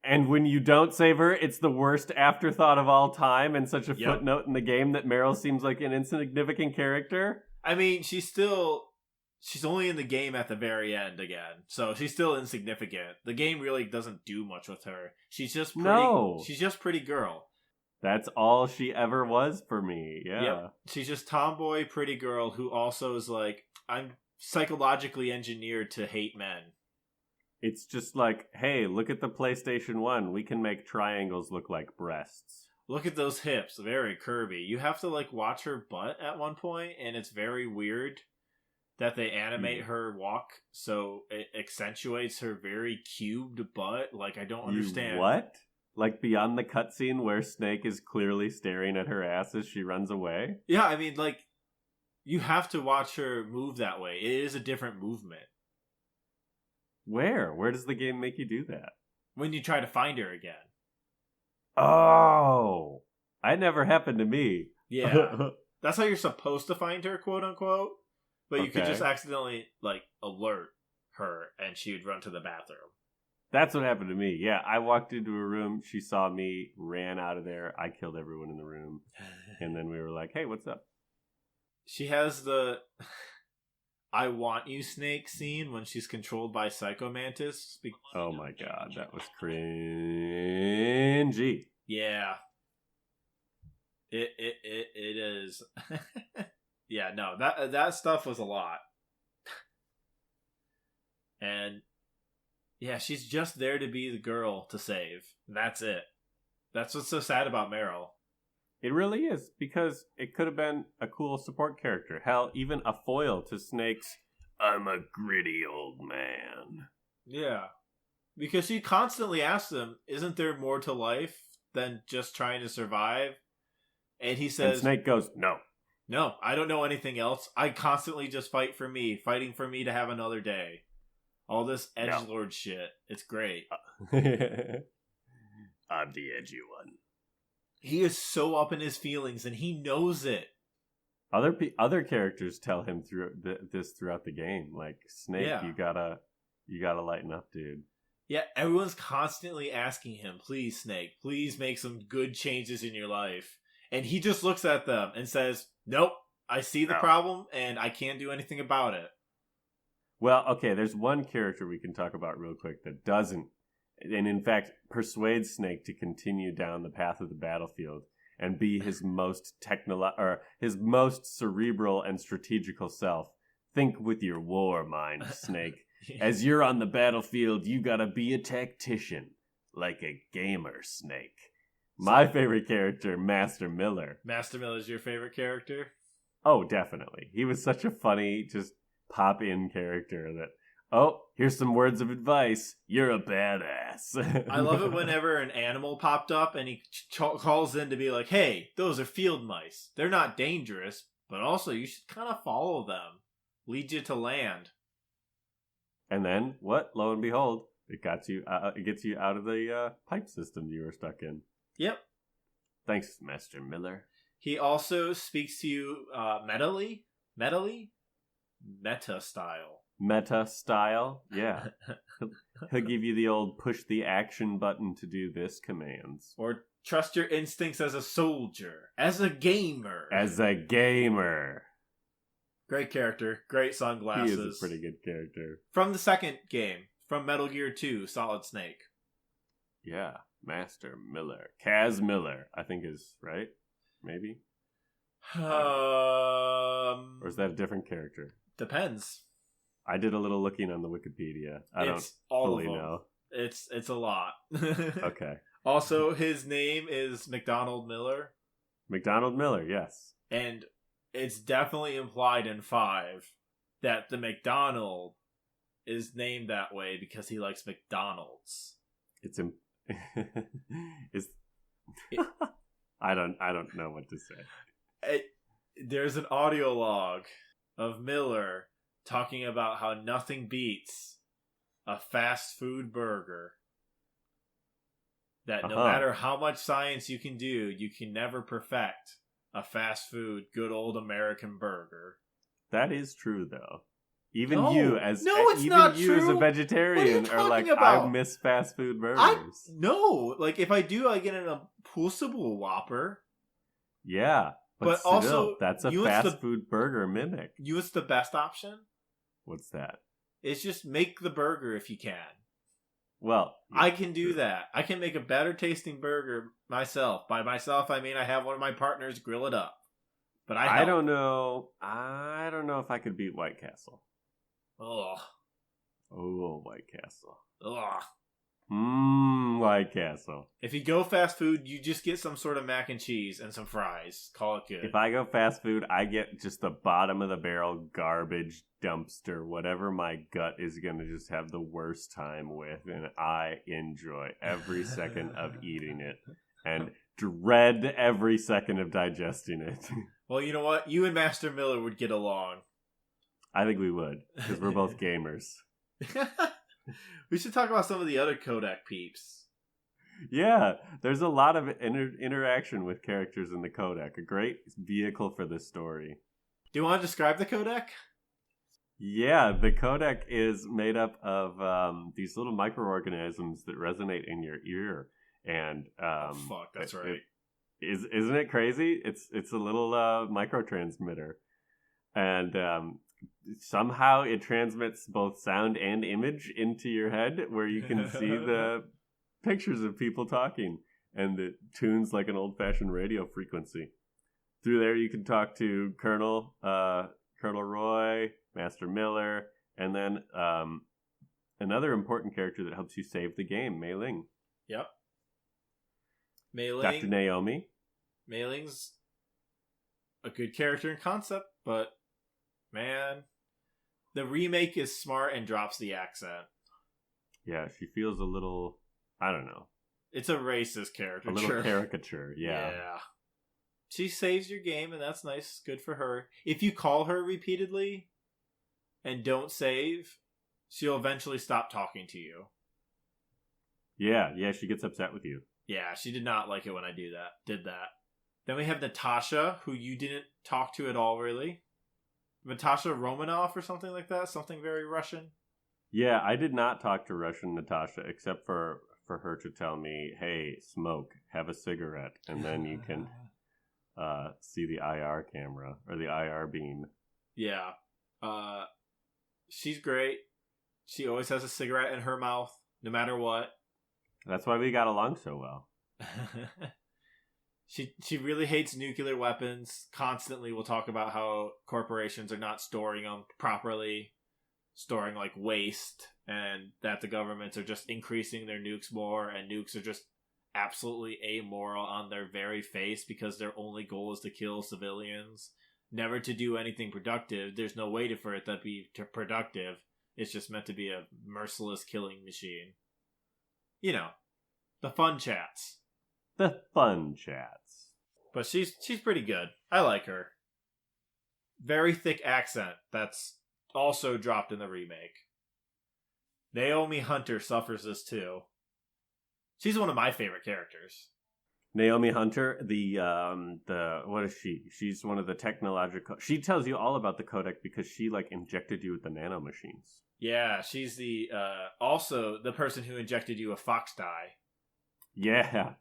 Speaker 1: And when you don't save her, it's the worst afterthought of all time and such a footnote in the game that Meryl seems like an insignificant character.
Speaker 2: I mean, she's only in the game at the very end again, so she's still insignificant. The game really doesn't do much with her. She's just pretty girl.
Speaker 1: That's all she ever was for me. Yeah.
Speaker 2: Yep. She's just tomboy, pretty girl who also is like, I'm psychologically engineered to hate men.
Speaker 1: It's just like, hey, look at the PlayStation 1. We can make triangles look like breasts.
Speaker 2: Look at those hips. Very curvy. You have to, like, watch her butt at one point, and it's very weird that they animate her walk so it accentuates her very cubed butt. Like, I don't understand.
Speaker 1: What? Like, beyond the cutscene where Snake is clearly staring at her ass as she runs away?
Speaker 2: Yeah, I mean, like, you have to watch her move that way. It is a different movement.
Speaker 1: Where? Where does the game make you do that?
Speaker 2: When you try to find her again.
Speaker 1: Oh! That never happened to me.
Speaker 2: Yeah. That's how you're supposed to find her, quote unquote. But you could just accidentally, like, alert her and she would run to the bathroom.
Speaker 1: That's what happened to me. Yeah, I walked into a room, she saw me, ran out of there, I killed everyone in the room. And then we were like, hey, what's up?
Speaker 2: She has the I want you Snake scene when she's controlled by Psycho Mantis.
Speaker 1: Oh my god, that was cringy.
Speaker 2: Yeah. It is. Yeah, no, that stuff was a lot. And yeah, she's just there to be the girl to save. That's it. That's what's so sad about Meryl.
Speaker 1: It really is, because it could have been a cool support character. Hell, even a foil to Snake's I'm a gritty old man.
Speaker 2: Yeah. Because she constantly asks him, isn't there more to life than just trying to survive? And he says...
Speaker 1: And Snake goes, no.
Speaker 2: No, I don't know anything else. I constantly just fighting for me to have another day. All this edgelord shit. It's great.
Speaker 1: I'm the edgy one.
Speaker 2: He is so up in his feelings, and he knows it.
Speaker 1: Other characters tell him this throughout the game. Like, Snake, you gotta lighten up, dude.
Speaker 2: Yeah, everyone's constantly asking him, please, Snake, please make some good changes in your life. And he just looks at them and says, nope, I see the problem, and I can't do anything about it.
Speaker 1: Well, okay, there's one character we can talk about real quick that doesn't, and in fact persuades Snake to continue down the path of the battlefield and be his most his most cerebral and strategical self. Think with your war mind, Snake. As you're on the battlefield, you gotta be a tactician, like a gamer, Snake. My favorite character, Master Miller.
Speaker 2: Master Miller is your favorite character?
Speaker 1: Oh, definitely. He was such a funny, just pop-in character that, oh, here's some words of advice. You're a badass.
Speaker 2: I love it whenever an animal popped up and he calls in to be like, hey, those are field mice. They're not dangerous, but also you should kind of follow them. Lead you to land.
Speaker 1: And then, what? Lo and behold, it gets you out of the pipe system you were stuck in.
Speaker 2: Yep.
Speaker 1: Thanks, Master Miller.
Speaker 2: He also speaks to you meta style.
Speaker 1: Meta style? Yeah. He'll give you the old push the action button to do this commands.
Speaker 2: Or trust your instincts as a soldier. As a gamer. Great character. Great sunglasses.
Speaker 1: He is a pretty good character.
Speaker 2: From the second game. From Metal Gear 2, Solid Snake.
Speaker 1: Yeah. Master Miller. Kaz Miller, I think is right. Maybe? Or is that a different character?
Speaker 2: Depends.
Speaker 1: I did a little looking on the Wikipedia. I don't fully know.
Speaker 2: It's a lot.
Speaker 1: Okay.
Speaker 2: Also, his name is McDonald Miller.
Speaker 1: McDonald Miller, yes. And
Speaker 2: it's definitely implied in 5 that the McDonald is named that way because he likes McDonald's.
Speaker 1: I don't know what to say.
Speaker 2: There's an audio log of Miller talking about how nothing beats a fast food burger. That no matter how much science you can do, you can never perfect a fast food, good old American burger.
Speaker 1: That is true, though. Even
Speaker 2: No.
Speaker 1: you as
Speaker 2: No, it's
Speaker 1: even
Speaker 2: not
Speaker 1: you as a
Speaker 2: true.
Speaker 1: vegetarian
Speaker 2: What are
Speaker 1: are
Speaker 2: you
Speaker 1: like,
Speaker 2: talking about?
Speaker 1: I miss fast food burgers.
Speaker 2: No, like if I do, I get an Impossible Whopper.
Speaker 1: Yeah,
Speaker 2: But
Speaker 1: still,
Speaker 2: also,
Speaker 1: that's a fast food burger mimic.
Speaker 2: You know what's the best option?
Speaker 1: What's that?
Speaker 2: It's just make the burger if you can.
Speaker 1: Well, yeah,
Speaker 2: I can do that. I can make a better tasting burger myself. By myself, I mean I have one of my partners grill it up. But I
Speaker 1: don't know. I don't know if I could beat White Castle.
Speaker 2: Ugh.
Speaker 1: Oh, White Castle.
Speaker 2: Ugh.
Speaker 1: White Castle.
Speaker 2: If you go fast food, you just get some sort of mac and cheese and some fries. Call it good.
Speaker 1: If I go fast food, I get just the bottom of the barrel garbage dumpster, whatever my gut is going to just have the worst time with, and I enjoy every second of eating it and dread every second of digesting it.
Speaker 2: Well, you know what? You and Master Miller would get along.
Speaker 1: I think we would, because we're both gamers.
Speaker 2: We should talk about some of the other Kodak peeps.
Speaker 1: Yeah, there's a lot of interaction with characters in the Kodak. A great vehicle for this story.
Speaker 2: Do you want to describe the Kodak?
Speaker 1: Yeah, the Kodak is made up of these little microorganisms that resonate in your ear. And
Speaker 2: fuck, that's right.
Speaker 1: Isn't it crazy? It's a little microtransmitter. And somehow it transmits both sound and image into your head, where you can see the pictures of people talking, and it tunes like an old-fashioned radio frequency. Through there, you can talk to Colonel Roy, Master Miller, and then another important character that helps you save the game, Mei Ling.
Speaker 2: Yep. Mei Ling.
Speaker 1: Dr. Naomi.
Speaker 2: Mei Ling's a good character in concept, but man, the remake is smart and drops the accent.
Speaker 1: Yeah, she feels a little, I don't know.
Speaker 2: It's a racist character.
Speaker 1: A little caricature, yeah.
Speaker 2: Yeah. She saves your game, and that's nice. Good for her. If you call her repeatedly and don't save, she'll eventually stop talking to you.
Speaker 1: Yeah, she gets upset with you.
Speaker 2: Yeah, she did not like it when I did that. Then we have Natasha, who you didn't talk to at all, really. Natasha Romanoff or something like that. Something very Russian.
Speaker 1: Yeah, I did not talk to Russian Natasha, except for her to tell me, hey, smoke, have a cigarette, and then you can see the IR camera, or the IR beam. Yeah.
Speaker 2: She's great. She always has a cigarette in her mouth, no matter what.
Speaker 1: That's why we got along so well.
Speaker 2: She really hates nuclear weapons. Constantly will talk about how corporations are not storing them properly, storing like waste, and that the governments are just increasing their nukes more, and nukes are just absolutely amoral on their very face because their only goal is to kill civilians, never to do anything productive. There's no way for it to be productive. It's just meant to be a merciless killing machine. You know, the fun chats.
Speaker 1: The fun chats.
Speaker 2: But she's pretty good. I like her. Very thick accent that's also dropped in the remake. Naomi Hunter suffers this too. She's one of my favorite characters.
Speaker 1: Naomi Hunter, the what is she? She's one of the technological. She tells you all about the Kodak because she like injected you with the nano machines.
Speaker 2: Yeah, she's the also the person who injected you a fox dye.
Speaker 1: Yeah.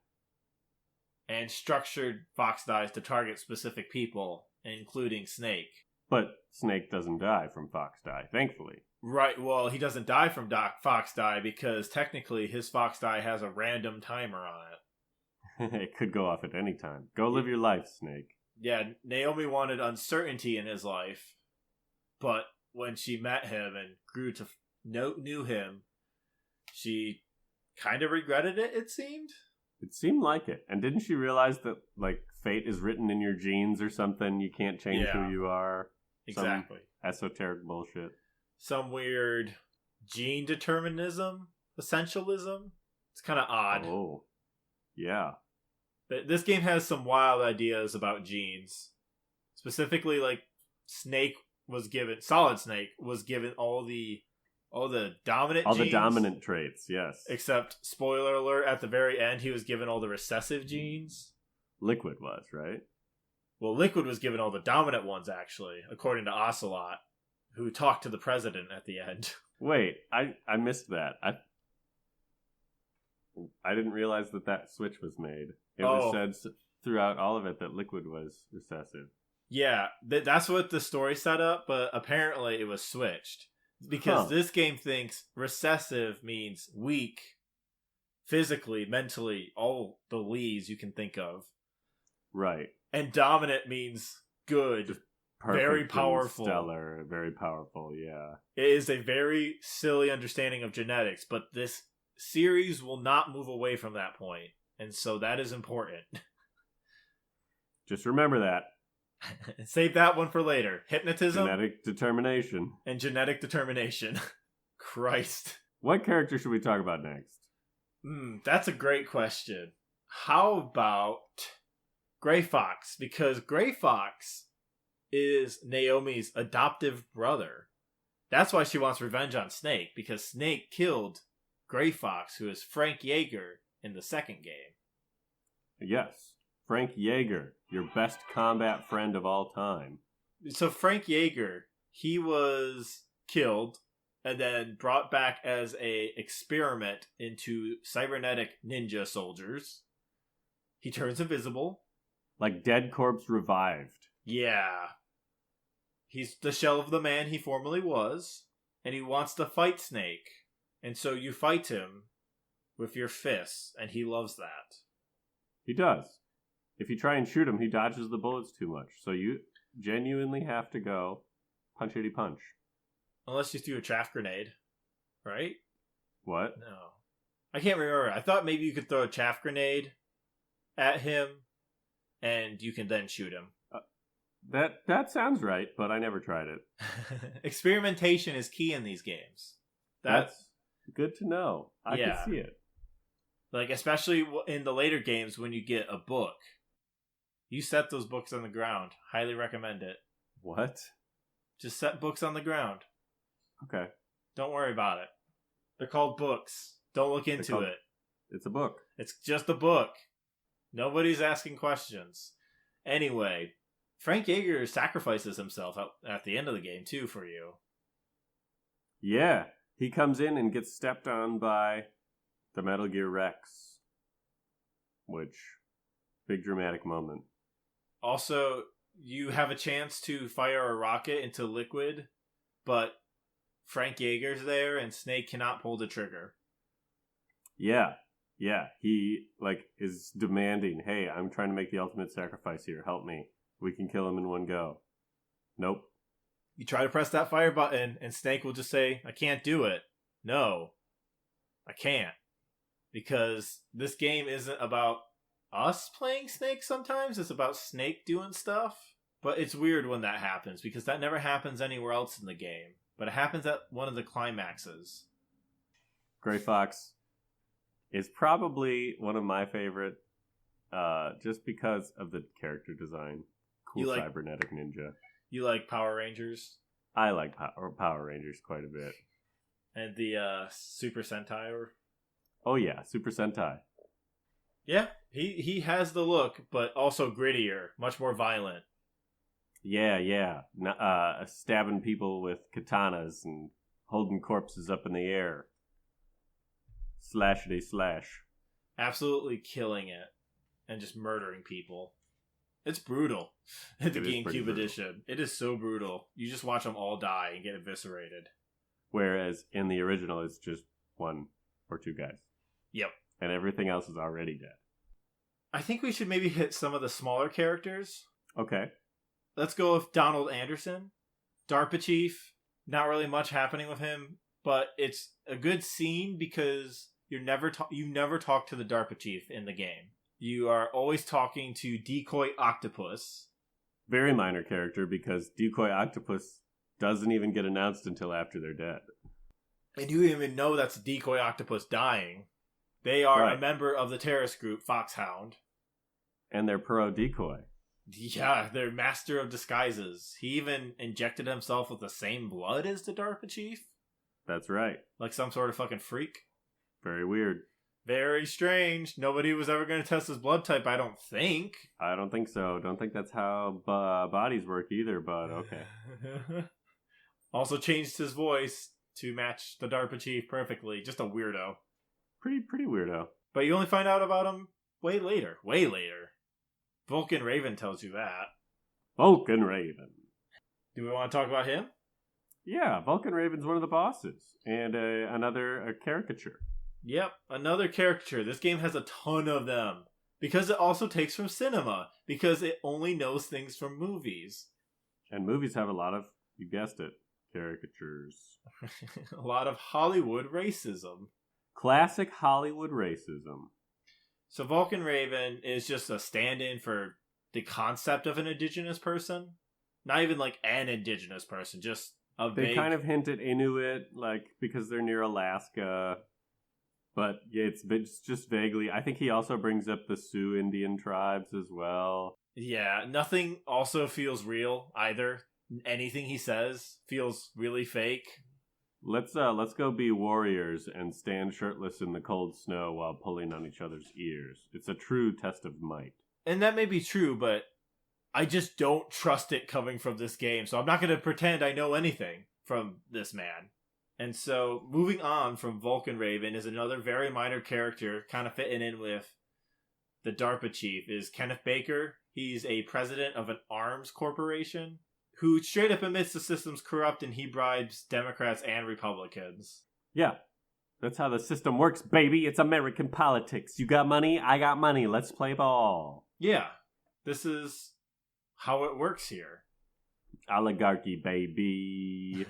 Speaker 2: And structured fox dyes to target specific people, including Snake.
Speaker 1: But Snake doesn't die from fox dye, thankfully.
Speaker 2: Right, well, he doesn't die from fox dye because technically his fox dye has a random timer on it.
Speaker 1: It could go off at any time. Go live your life, Snake.
Speaker 2: Yeah, Naomi wanted uncertainty in his life, but when she met him and grew to knew him, she kind of regretted it, it seemed.
Speaker 1: It seemed like it. And didn't she realize that, like, fate is written in your genes or something? You can't change who you are.
Speaker 2: Exactly.
Speaker 1: Some esoteric bullshit.
Speaker 2: Some weird gene determinism, essentialism. It's kind of odd.
Speaker 1: Oh, yeah.
Speaker 2: This game has some wild ideas about genes. Specifically, like, Solid Snake was given all the dominant genes.
Speaker 1: All the dominant traits, yes.
Speaker 2: Except, spoiler alert, at the very end, he was given all the recessive genes.
Speaker 1: Liquid was, right?
Speaker 2: Well, Liquid was given all the dominant ones, actually, according to Ocelot, who talked to the president at the end.
Speaker 1: Wait, I missed that. I didn't realize that switch was made. It was said throughout all of it that Liquid was recessive.
Speaker 2: Yeah, that's what the story set up, but apparently it was switched. Because this game thinks recessive means weak, physically, mentally, all the Lees you can think of.
Speaker 1: Right.
Speaker 2: And dominant means good,
Speaker 1: just
Speaker 2: very powerful.
Speaker 1: Stellar, very powerful, yeah.
Speaker 2: It is a very silly understanding of genetics, but this series will not move away from that point. And so that is important.
Speaker 1: Just remember that.
Speaker 2: Save that one for later. Hypnotism.
Speaker 1: Genetic determination.
Speaker 2: And genetic determination. Christ.
Speaker 1: What character should we talk about next?
Speaker 2: That's a great question. How about Gray Fox? Because Gray Fox is Naomi's adoptive brother. That's why she wants revenge on Snake, because Snake killed Gray Fox, who is Frank Yeager in the second game.
Speaker 1: Yes. Frank Yeager, your best combat friend of all time.
Speaker 2: So Frank Yeager, he was killed and then brought back as a experiment into cybernetic ninja soldiers. He turns invisible.
Speaker 1: Like dead corpse revived.
Speaker 2: Yeah. He's the shell of the man he formerly was, and he wants to fight Snake. And so you fight him with your fists, and he loves that.
Speaker 1: He does. If you try and shoot him, he dodges the bullets too much. So you genuinely have to go punchity punch.
Speaker 2: Unless you threw a chaff grenade, right?
Speaker 1: What?
Speaker 2: No. I can't remember. I thought maybe you could throw a chaff grenade at him, and you can then shoot him.
Speaker 1: That sounds right, but I never tried it.
Speaker 2: Experimentation is key in these games.
Speaker 1: That's good to know. I can see it.
Speaker 2: Like, especially in the later games when you get a book. You set those books on the ground. Highly recommend it.
Speaker 1: What?
Speaker 2: Just set books on the ground.
Speaker 1: Okay.
Speaker 2: Don't worry about it. They're called books. Don't look into it.
Speaker 1: It's a book.
Speaker 2: It's just a book. Nobody's asking questions. Anyway, Frank Yeager sacrifices himself at the end of the game, too, for you.
Speaker 1: Yeah. He comes in and gets stepped on by the Metal Gear Rex. Which, big dramatic moment.
Speaker 2: Also, you have a chance to fire a rocket into Liquid, but Frank Yeager's there and Snake cannot pull the trigger.
Speaker 1: Yeah. He, is demanding, hey, I'm trying to make the ultimate sacrifice here. Help me. We can kill him in one go. Nope.
Speaker 2: You try to press that fire button, and Snake will just say, I can't do it. No, I can't. Because this game isn't about us playing Snake sometimes. It's about Snake doing stuff. But it's weird when that happens, because that never happens anywhere else in the game. But it happens at one of the climaxes.
Speaker 1: Gray Fox is probably one of my favorite, just because of the character design. Cool cybernetic ninja.
Speaker 2: You like Power Rangers?
Speaker 1: I like Power Rangers quite a bit.
Speaker 2: And the Super Sentai?
Speaker 1: Oh yeah, Super Sentai.
Speaker 2: Yeah, he has the look, but also grittier, much more violent.
Speaker 1: Yeah. Stabbing people with katanas and holding corpses up in the air. Slashity slash.
Speaker 2: Absolutely killing it. And just murdering people. It's brutal. The GameCube edition. It is so brutal. You just watch them all die and get eviscerated.
Speaker 1: Whereas in the original, it's just one or two guys.
Speaker 2: Yep.
Speaker 1: And everything else is already dead.
Speaker 2: I think we should maybe hit some of the smaller characters.
Speaker 1: Okay.
Speaker 2: Let's go with Donald Anderson. DARPA chief. Not really much happening with him, but it's a good scene because you never talk to the DARPA chief in the game. You are always talking to Decoy Octopus.
Speaker 1: Very minor character because Decoy Octopus doesn't even get announced until after they're dead.
Speaker 2: And you even know that's Decoy Octopus dying. They are a member of the terrorist group Foxhound.
Speaker 1: And they're pro Decoy.
Speaker 2: Yeah, they're master of disguises. He even injected himself with the same blood as the DARPA chief.
Speaker 1: That's right.
Speaker 2: Like some sort of fucking freak.
Speaker 1: Very weird.
Speaker 2: Very strange. Nobody was ever going to test his blood type, I don't think.
Speaker 1: I don't think so. Don't think that's how bodies work either, but okay.
Speaker 2: Also changed his voice to match the DARPA chief perfectly. Just a weirdo.
Speaker 1: Pretty weirdo.
Speaker 2: But you only find out about him way later. Way later. Vulcan Raven tells you that.
Speaker 1: Vulcan Raven.
Speaker 2: Do we want to talk about him?
Speaker 1: Yeah, Vulcan Raven's one of the bosses. And another caricature.
Speaker 2: Yep, another caricature. This game has a ton of them. Because it also takes from cinema. Because it only knows things from movies.
Speaker 1: And movies have a lot of, you guessed it, caricatures.
Speaker 2: A lot of Hollywood racism.
Speaker 1: Classic Hollywood racism.
Speaker 2: So Vulcan Raven is just a stand-in for the concept of an indigenous person. Not even like an indigenous person, just a vague...
Speaker 1: They kind of hint at Inuit, like, because they're near Alaska. But yeah, it's just vaguely. I think he also brings up the Sioux Indian tribes as well.
Speaker 2: Yeah, nothing also feels real either. Anything he says feels really fake.
Speaker 1: Let's go be warriors and stand shirtless in the cold snow while pulling on each other's ears. It's a true test of might.
Speaker 2: And that may be true, but I just don't trust it coming from this game, so I'm not going to pretend I know anything from this man. And so, moving on from Vulcan Raven is another very minor character, kind of fitting in with the DARPA chief, is Kenneth Baker. He's a president of an arms corporation who straight up admits the system's corrupt and he bribes Democrats and Republicans.
Speaker 1: Yeah, that's how the system works, baby. It's American politics. You got money, I got money. Let's play ball.
Speaker 2: Yeah, this is how it works here.
Speaker 1: Oligarchy, baby.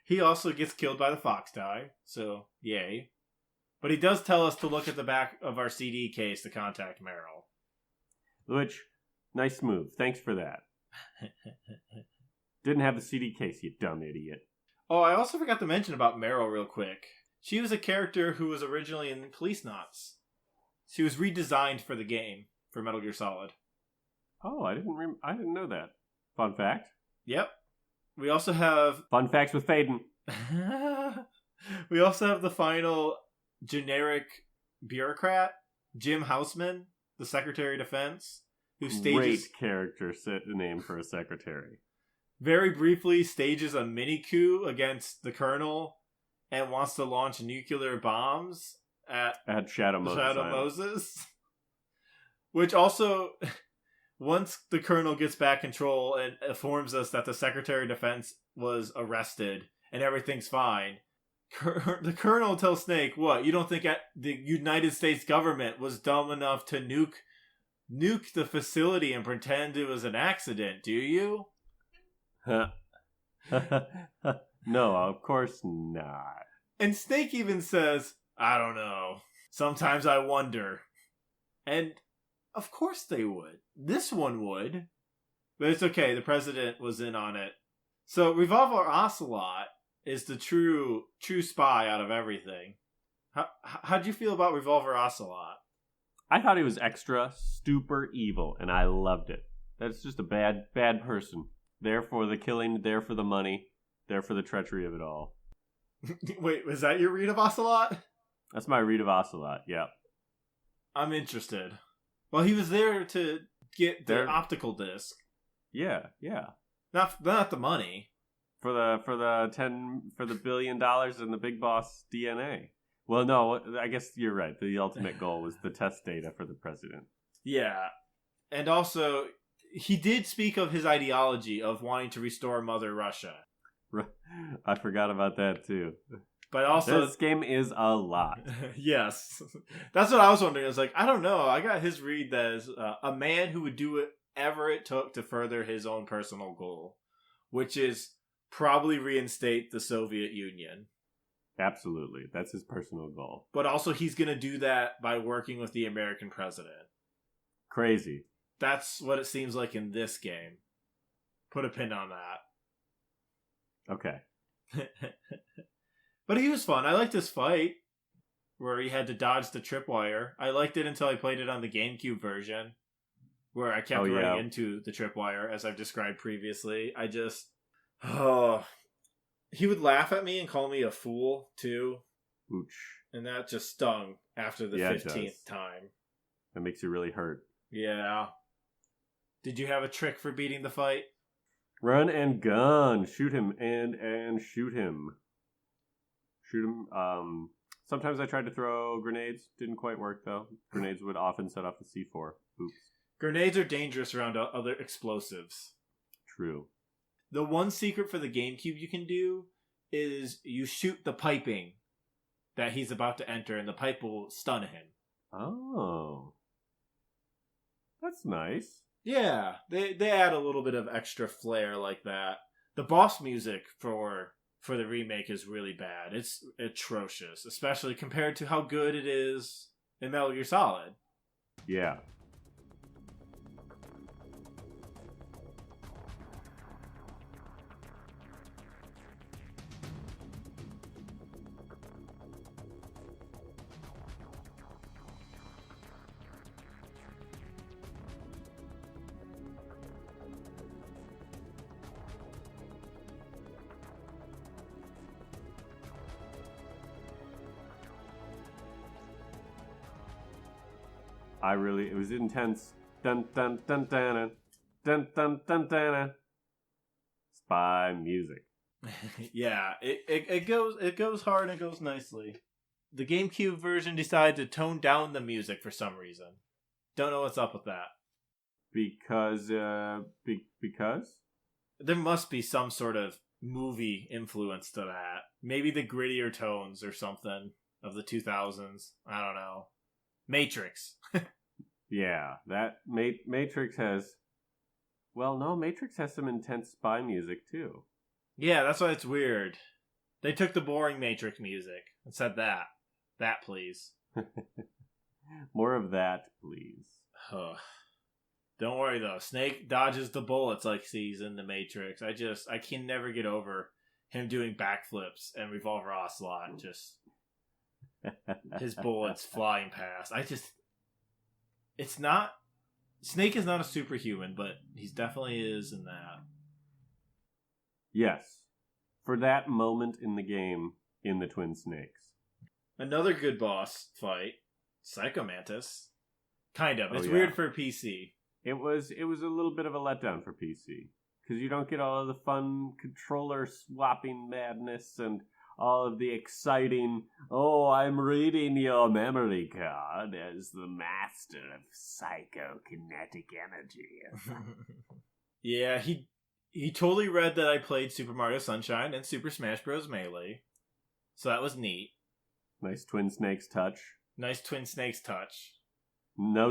Speaker 2: He also gets killed by the fox die, so yay. But he does tell us to look at the back of our CD case to contact Meryl.
Speaker 1: Which, nice move. Thanks for that. Didn't have the CD case, you dumb idiot.
Speaker 2: Oh, I also forgot to mention about Meryl real quick. She was a character who was originally in Police Knots. She was redesigned for the game, for Metal Gear Solid.
Speaker 1: Oh, I didn't know that. Fun fact.
Speaker 2: Yep. We also have...
Speaker 1: Fun facts with Faden.
Speaker 2: We also have the final generic bureaucrat, Jim Houseman, the Secretary of Defense, who stages...
Speaker 1: Great character name for a secretary.
Speaker 2: Very briefly stages a mini coup against the Colonel and wants to launch nuclear bombs at
Speaker 1: Shadow
Speaker 2: Moses. Which also... Once the Colonel gets back control and informs us that the Secretary of Defense was arrested and everything's fine, the Colonel tells Snake, what, you don't think the United States government was dumb enough to nuke the facility and pretend it was an accident, do you?
Speaker 1: No, of course not.
Speaker 2: And Snake even says, I don't know. Sometimes I wonder. And... of course they would. This one would. But it's okay, the president was in on it. So Revolver Ocelot is the true spy out of everything. How'd you feel about Revolver Ocelot?
Speaker 1: I thought he was extra super evil, and I loved it. That's just a bad person. There for the killing, there for the money, there for the treachery of it all.
Speaker 2: Wait, was that your read of Ocelot?
Speaker 1: That's my read of Ocelot, yeah.
Speaker 2: I'm interested. Well, he was there to get the optical disc.
Speaker 1: Yeah.
Speaker 2: Not the money.
Speaker 1: For the $1 billion in the big boss DNA. Well, no, I guess you're right. The ultimate goal was the test data for the president.
Speaker 2: Yeah. And also, he did speak of his ideology of wanting to restore Mother Russia.
Speaker 1: I forgot about that too.
Speaker 2: But also,
Speaker 1: this game is a lot.
Speaker 2: Yes. That's what I was wondering. I was like, I don't know. I got his read that is a man who would do whatever it took to further his own personal goal, which is probably reinstate the Soviet Union.
Speaker 1: Absolutely. That's his personal goal.
Speaker 2: But also, he's going to do that by working with the American president.
Speaker 1: Crazy.
Speaker 2: That's what it seems like in this game. Put a pin on that.
Speaker 1: Okay.
Speaker 2: But he was fun. I liked this fight where he had to dodge the tripwire. I liked it until I played it on the GameCube version where I kept running into the tripwire, as I've described previously. He would laugh at me and call me a fool, too.
Speaker 1: Ooch.
Speaker 2: And that just stung after the 15th time.
Speaker 1: That makes you really hurt.
Speaker 2: Yeah. Did you have a trick for beating the fight?
Speaker 1: Run and gun. Shoot him and shoot him. Shoot him. Sometimes I tried to throw grenades. Didn't quite work, though. Grenades would often set off the C4. Oops.
Speaker 2: Grenades are dangerous around other explosives.
Speaker 1: True.
Speaker 2: The one secret for the GameCube you can do is you shoot the piping that he's about to enter, and the pipe will stun him.
Speaker 1: Oh. That's nice.
Speaker 2: Yeah, they add a little bit of extra flair like that. The boss music for the remake is really bad. It's atrocious, especially compared to how good it is in Metal Gear Solid.
Speaker 1: Yeah. It was intense. Dun dun dun dun dun dun dun dun. Spy music.
Speaker 2: Yeah, it goes hard and it goes nicely. The GameCube version decided to tone down the music for some reason. Don't know what's up with that.
Speaker 1: Because
Speaker 2: there must be some sort of movie influence to that. Maybe the grittier tones or something of the 2000s. I don't know. Matrix.
Speaker 1: Yeah, that Matrix has... Well, no, Matrix has some intense spy music, too.
Speaker 2: Yeah, that's why it's weird. They took the boring Matrix music and said that. That, please.
Speaker 1: More of that, please.
Speaker 2: Don't worry, though. Snake dodges the bullets like he's in the Matrix. I can never get over him doing backflips and Revolver Ocelot. Just... his bullets flying past. It's not... Snake is not a superhuman, but he definitely is in that.
Speaker 1: Yes. For that moment in the game, in the Twin Snakes.
Speaker 2: Another good boss fight, Psycho Mantis. Kind of. It's weird for PC.
Speaker 1: It was a little bit of a letdown for PC. Because you don't get all of the fun controller swapping madness and all of the exciting, oh, I'm reading your memory card as the master of psychokinetic energy.
Speaker 2: Yeah, he totally read that I played Super Mario Sunshine and Super Smash Bros. Melee. So that was neat.
Speaker 1: Nice Twin Snakes touch. No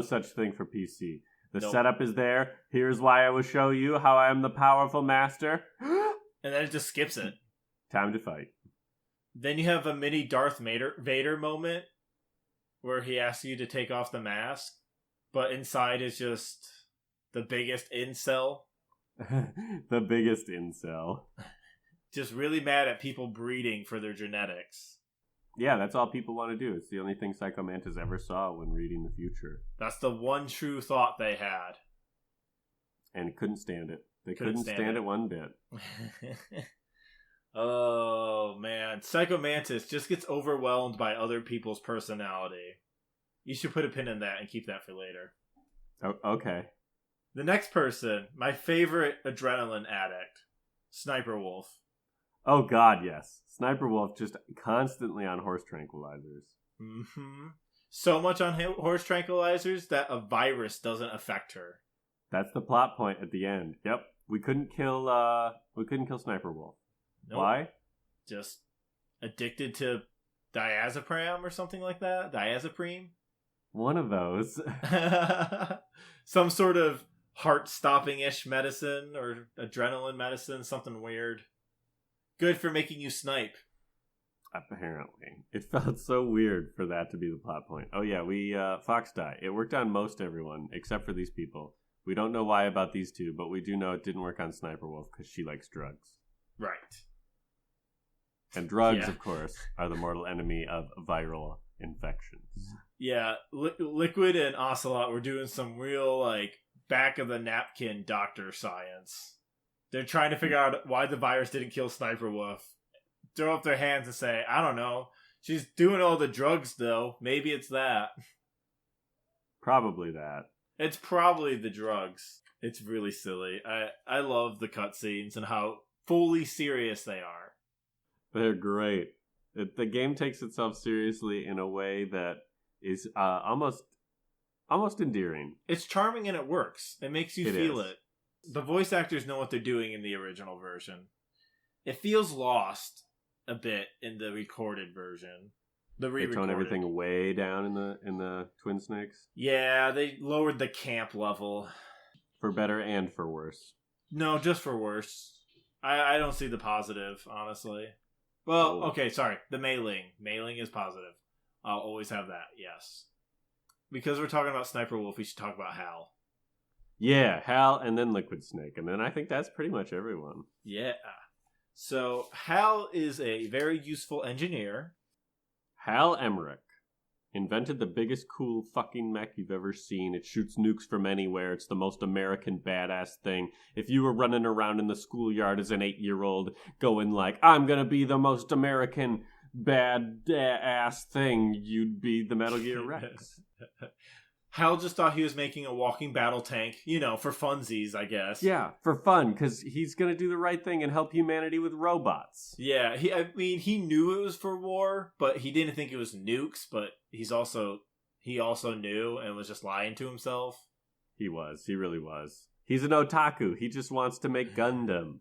Speaker 1: such thing for PC. The setup is there. Here's why I will show you how I am the powerful master.
Speaker 2: And then it just skips it.
Speaker 1: Time to fight.
Speaker 2: Then you have a mini Darth Vader moment where he asks you to take off the mask, but inside is just the biggest incel.
Speaker 1: The biggest incel.
Speaker 2: Just really mad at people breeding for their genetics.
Speaker 1: Yeah, that's all people want to do. It's the only thing Psycho Mantis ever saw when reading the future.
Speaker 2: That's the one true thought they had.
Speaker 1: And couldn't stand it. They couldn't stand it one bit.
Speaker 2: Oh, man. Psycho Mantis just gets overwhelmed by other people's personality. You should put a pin in that and keep that for later.
Speaker 1: Oh, okay.
Speaker 2: The next person, my favorite adrenaline addict, Sniper Wolf.
Speaker 1: Oh, God, yes. Sniper Wolf just constantly on horse tranquilizers.
Speaker 2: Mm-hmm. So much on horse tranquilizers that a virus doesn't affect her.
Speaker 1: That's the plot point at the end. Yep. We couldn't kill Sniper Wolf. Nope. Why?
Speaker 2: Just addicted to diazepam or something like that? Diazepam?
Speaker 1: One of those.
Speaker 2: Some sort of heart-stopping-ish medicine or adrenaline medicine, something weird. Good for making you snipe.
Speaker 1: Apparently. It felt so weird for that to be the plot point. Oh yeah, Fox Die. It worked on most everyone, except for these people. We don't know why about these two, but we do know it didn't work on Sniper Wolf because she likes drugs.
Speaker 2: Right.
Speaker 1: And drugs, of course, are the mortal enemy of viral infections.
Speaker 2: Yeah, Liquid and Ocelot were doing some real, back-of-the-napkin doctor science. They're trying to figure out why the virus didn't kill Sniper Wolf. Throw up their hands and say, I don't know. She's doing all the drugs, though. Maybe it's that.
Speaker 1: Probably that.
Speaker 2: It's probably the drugs. It's really silly. I love the cutscenes and how fully serious they are.
Speaker 1: They're great. The game takes itself seriously in a way that is almost endearing.
Speaker 2: It's charming and it works. It makes you feel it. The voice actors know what they're doing in the original version. It feels lost a bit in the recorded version. The re-recorded.
Speaker 1: They tone everything way down in the Twin Snakes.
Speaker 2: Yeah, they lowered the camp level.
Speaker 1: For better and for worse.
Speaker 2: No, just for worse. I don't see the positive, honestly. Well, okay, sorry. The mailing. Mailing is positive. I'll always have that, yes. Because we're talking about Sniper Wolf, we should talk about Hal.
Speaker 1: Yeah, Hal and then Liquid Snake. And then I think that's pretty much everyone.
Speaker 2: Yeah. So, Hal is a very useful engineer.
Speaker 1: Hal Emmerich invented the biggest cool fucking mech you've ever seen. It shoots nukes from anywhere. It's the most American badass thing. If you were running around in the schoolyard as an 8-year-old going like, I'm gonna be the most American badass thing, you'd be the Metal Gear Rex.
Speaker 2: Hal just thought he was making a walking battle tank, for funsies, I guess.
Speaker 1: Yeah, for fun, because he's going to do the right thing and help humanity with robots.
Speaker 2: Yeah, he knew it was for war, but he didn't think it was nukes, but he also knew and was just lying to himself.
Speaker 1: He really was. He's an otaku. He just wants to make Gundam.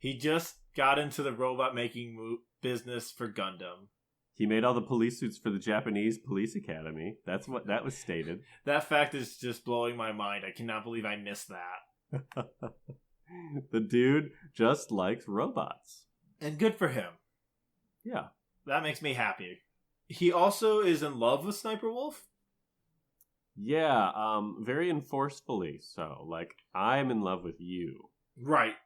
Speaker 2: He just got into the robot making business for Gundam.
Speaker 1: He made all the police suits for the Japanese police academy. That's what that was stated.
Speaker 2: That fact is just blowing my mind. I cannot believe I missed that.
Speaker 1: The dude just likes robots.
Speaker 2: And good for him.
Speaker 1: Yeah.
Speaker 2: That makes me happy. He also is in love with Sniper Wolf?
Speaker 1: Yeah, very enforcefully so. Like, I'm in love with you.
Speaker 2: Right.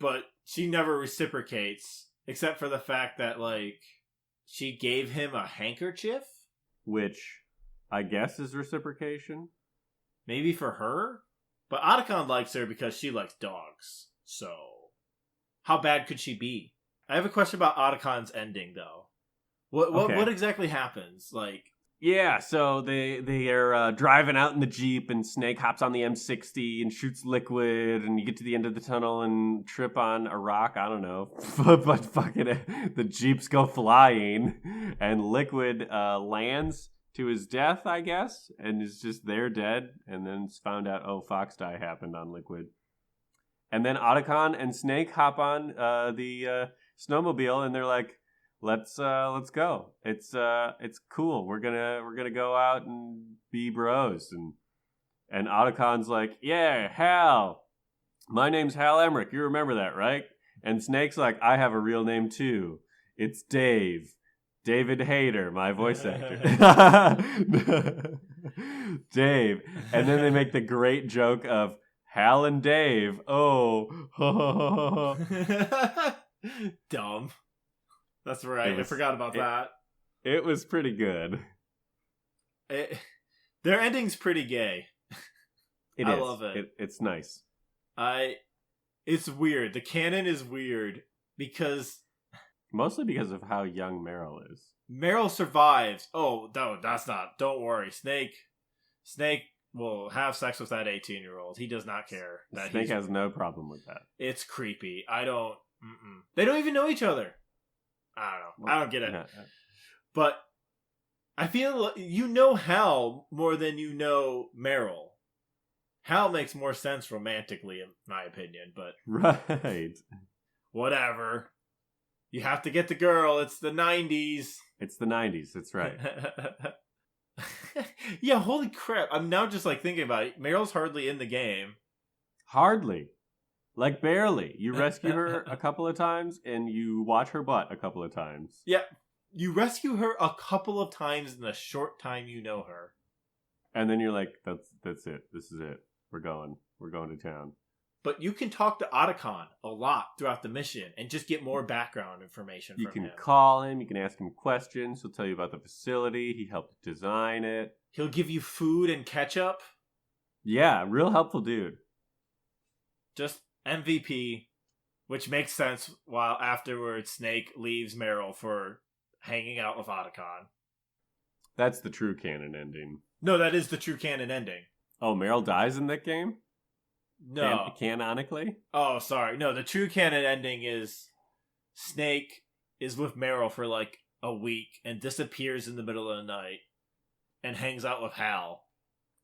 Speaker 2: But she never reciprocates, except for the fact that, she gave him a handkerchief?
Speaker 1: Which, I guess, is reciprocation.
Speaker 2: Maybe for her? But Otacon likes her because she likes dogs. So, how bad could she be? I have a question about Otacon's ending, though. What exactly happens?
Speaker 1: Yeah, so they are driving out in the Jeep, and Snake hops on the M60 and shoots Liquid, and you get to the end of the tunnel and trip on a rock, I don't know, but fucking the Jeeps go flying, and Liquid lands to his death, I guess, and is just there dead, and then it's found out, Fox Die happened on Liquid. And then Otacon and Snake hop on the snowmobile, and they're like, Let's go. It's cool. We're gonna go out and be bros. And Otacon's like, yeah, Hal. My name's Hal Emmerich. You remember that, right? And Snake's like, I have a real name too. It's Dave. David Hayter, my voice actor. Dave. And then they make the great joke of Hal and Dave. Oh.
Speaker 2: Dumb. That's right. I forgot about that.
Speaker 1: It was pretty good.
Speaker 2: Their ending's pretty gay. I love it.
Speaker 1: It's nice.
Speaker 2: It's weird. The canon is weird because...
Speaker 1: Mostly because of how young Meryl is.
Speaker 2: Meryl survives. Oh, no, that's not. Don't worry. Snake will have sex with that 18-year-old. He does not care.
Speaker 1: Snake has no problem with that.
Speaker 2: It's creepy. I don't... They don't even know each other. I don't know. I don't get it. But I feel like you know Hal more than you know Meryl. Hal makes more sense romantically, in my opinion, but...
Speaker 1: Right.
Speaker 2: Whatever. You have to get the girl. It's the 90s.
Speaker 1: It's the 90s. That's right.
Speaker 2: Yeah, holy crap. I'm now just thinking about it. Meryl's hardly in the game.
Speaker 1: Hardly. Like, barely. You rescue her a couple of times, and you watch her butt a couple of times.
Speaker 2: Yeah, you rescue her a couple of times in the short time you know her.
Speaker 1: And then you're like, that's it. This is it. We're going to town.
Speaker 2: But you can talk to Otacon a lot throughout the mission and just get more background information from him.
Speaker 1: You can call him. You can ask him questions. He'll tell you about the facility. He helped design it.
Speaker 2: He'll give you food and ketchup.
Speaker 1: Yeah, real helpful dude.
Speaker 2: Just... MVP, which makes sense while afterwards Snake leaves Meryl for hanging out with Otacon.
Speaker 1: That's the true canon ending.
Speaker 2: No, that is the true canon ending.
Speaker 1: Oh, Meryl dies in that game?
Speaker 2: No.
Speaker 1: Canonically?
Speaker 2: Oh, sorry. No, the true canon ending is Snake is with Meryl for like a week and disappears in the middle of the night and hangs out with Hal.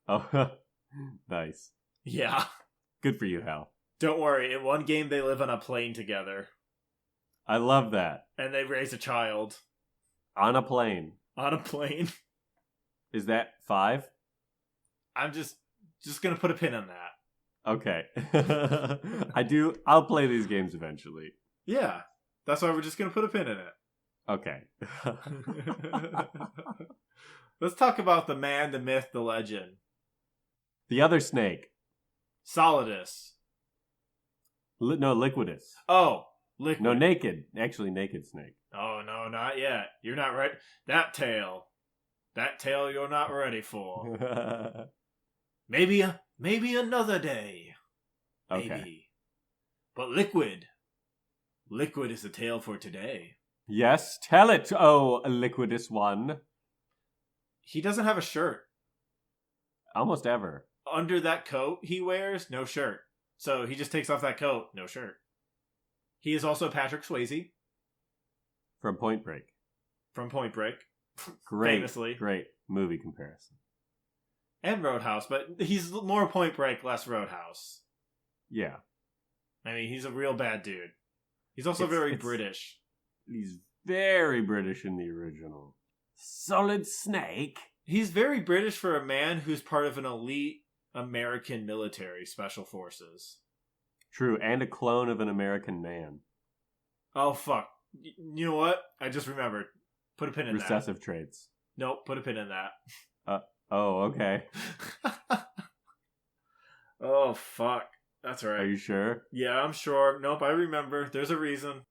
Speaker 1: Oh, nice.
Speaker 2: Yeah.
Speaker 1: Good for you, Hal.
Speaker 2: Don't worry. In one game, they live on a plane together.
Speaker 1: I love that.
Speaker 2: And they raise a child.
Speaker 1: On a plane.
Speaker 2: On a plane.
Speaker 1: Is that 5?
Speaker 2: I'm just gonna put a pin on that.
Speaker 1: Okay. I'll play these games eventually.
Speaker 2: Yeah. That's why we're just gonna put a pin in it.
Speaker 1: Okay.
Speaker 2: Let's talk about the man, the myth, the legend.
Speaker 1: The other Snake.
Speaker 2: Solidus.
Speaker 1: No, Liquidus.
Speaker 2: Oh, Liquid.
Speaker 1: No, Naked. Actually, Naked Snake.
Speaker 2: Oh, no, not yet. You're not ready. That tail you're not ready for. Maybe another day. Maybe.
Speaker 1: Okay.
Speaker 2: But Liquid is the tale for today.
Speaker 1: Yes, tell it, oh, Liquidus one.
Speaker 2: He doesn't have a shirt.
Speaker 1: Almost ever.
Speaker 2: Under that coat he wears, no shirt. So he just takes off that coat, no shirt. He is also Patrick Swayze.
Speaker 1: From Point Break. Great,
Speaker 2: Famously.
Speaker 1: Great movie comparison.
Speaker 2: And Roadhouse, but he's more Point Break, less Roadhouse.
Speaker 1: Yeah.
Speaker 2: I mean, he's a real bad dude. He's also very British.
Speaker 1: He's very British in the original. Solid Snake.
Speaker 2: He's very British for a man who's part of an elite American military special forces.
Speaker 1: True, and a clone of an American man.
Speaker 2: Oh, fuck. You know what? I just remembered. Put a pin in that.
Speaker 1: Recessive traits.
Speaker 2: Nope, put a pin in that.
Speaker 1: Oh, okay.
Speaker 2: Oh, fuck. That's right.
Speaker 1: Are you sure?
Speaker 2: Yeah, I'm sure. Nope, I remember. There's a reason.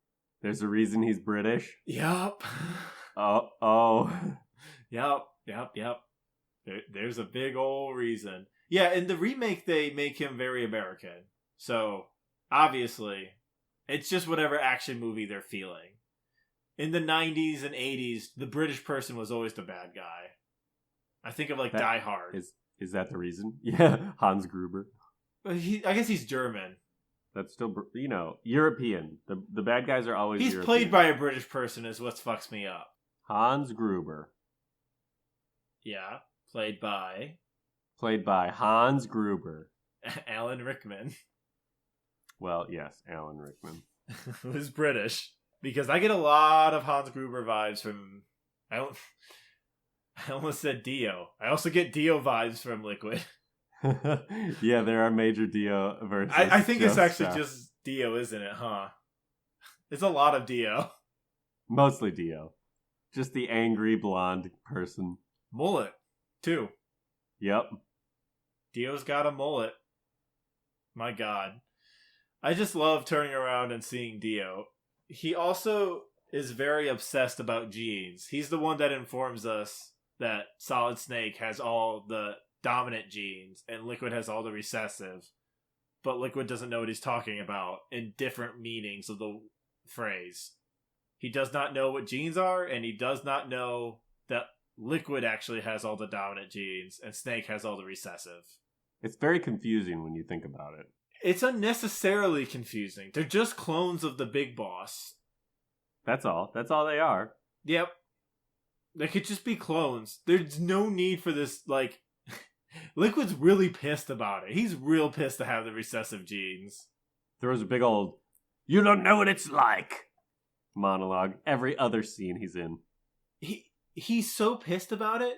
Speaker 1: There's a reason he's British?
Speaker 2: Yup.
Speaker 1: Oh.
Speaker 2: Yup. There's a big old reason. Yeah, in the remake, they make him very American. So, obviously, it's just whatever action movie they're feeling. In the 90s and 80s, the British person was always the bad guy. I think of, like, Die Hard.
Speaker 1: Is that the reason? Yeah, Hans Gruber.
Speaker 2: I guess he's German.
Speaker 1: That's still, European. The bad guys are always
Speaker 2: He's
Speaker 1: European.
Speaker 2: played by a British person is what fucks me up.
Speaker 1: Hans Gruber.
Speaker 2: Yeah, played by
Speaker 1: Hans Gruber.
Speaker 2: Alan Rickman.
Speaker 1: Well, yes, Alan Rickman.
Speaker 2: Who's British. Because I get a lot of Hans Gruber vibes from... I almost said Dio. I also get Dio vibes from Liquid.
Speaker 1: Yeah, there are major Dio verses.
Speaker 2: I think it's actually just Dio, isn't it, huh? It's a lot of Dio.
Speaker 1: Mostly Dio. Just the angry blonde person.
Speaker 2: Mullet, too.
Speaker 1: Yep.
Speaker 2: Dio's got a mullet. My god. I just love turning around and seeing Dio. He also is very obsessed about genes. He's the one that informs us that Solid Snake has all the dominant genes and Liquid has all the recessive. But Liquid doesn't know what he's talking about in different meanings of the phrase. He does not know what genes are, and he does not know that Liquid actually has all the dominant genes and Snake has all the recessive.
Speaker 1: It's very confusing when you think about it.
Speaker 2: It's unnecessarily confusing. They're just clones of the big boss.
Speaker 1: That's all. That's all they are.
Speaker 2: Yep. They could just be clones. There's no need for this, like... Liquid's really pissed about it. He's real pissed to have the recessive genes.
Speaker 1: There was a big old, "You don't know what it's like" monologue every other scene he's in.
Speaker 2: He's so pissed about it,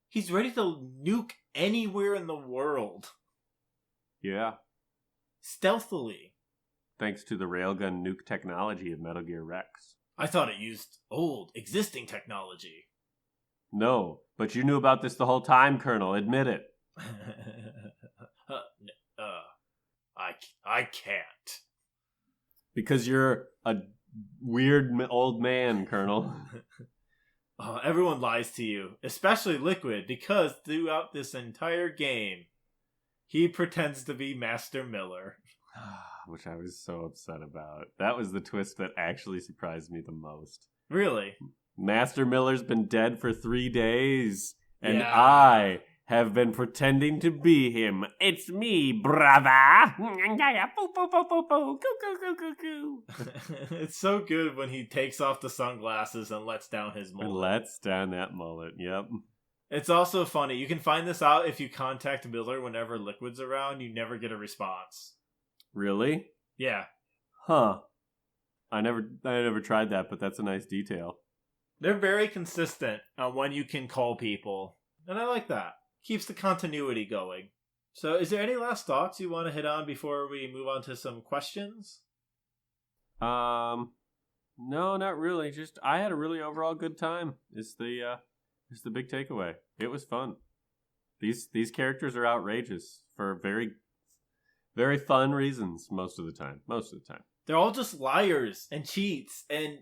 Speaker 2: he's ready to nuke anywhere in the world.
Speaker 1: Yeah.
Speaker 2: Stealthily.
Speaker 1: Thanks to the railgun nuke technology of Metal Gear Rex.
Speaker 2: I thought it used old, existing technology.
Speaker 1: No, but you knew about this the whole time, Colonel. Admit it.
Speaker 2: I can't.
Speaker 1: Because you're a weird old man, Colonel.
Speaker 2: Everyone lies to you, especially Liquid, because throughout this entire game, he pretends to be Master Miller.
Speaker 1: Which I was so upset about. That was the twist that actually surprised me the most.
Speaker 2: Really?
Speaker 1: Master Miller's been dead for 3 days, and
Speaker 2: yeah.
Speaker 1: I have been pretending to be him. It's me, brother.
Speaker 2: It's so good when he takes off the sunglasses and lets down his mullet.
Speaker 1: Lets down that mullet, yep.
Speaker 2: It's also funny. You can find this out if you contact Miller whenever Liquid's around. You never get a response.
Speaker 1: Really?
Speaker 2: Yeah.
Speaker 1: Huh. I never tried that, but that's a nice detail.
Speaker 2: They're very consistent on when you can call people. And I like that. Keeps the continuity going. So is there any last thoughts you want to hit on before we move on to some questions?
Speaker 1: No, not really. Just I had a really overall good time. It's the big takeaway. It was fun. These characters are outrageous for very, very fun reasons most of the time.
Speaker 2: They're all just liars and cheats and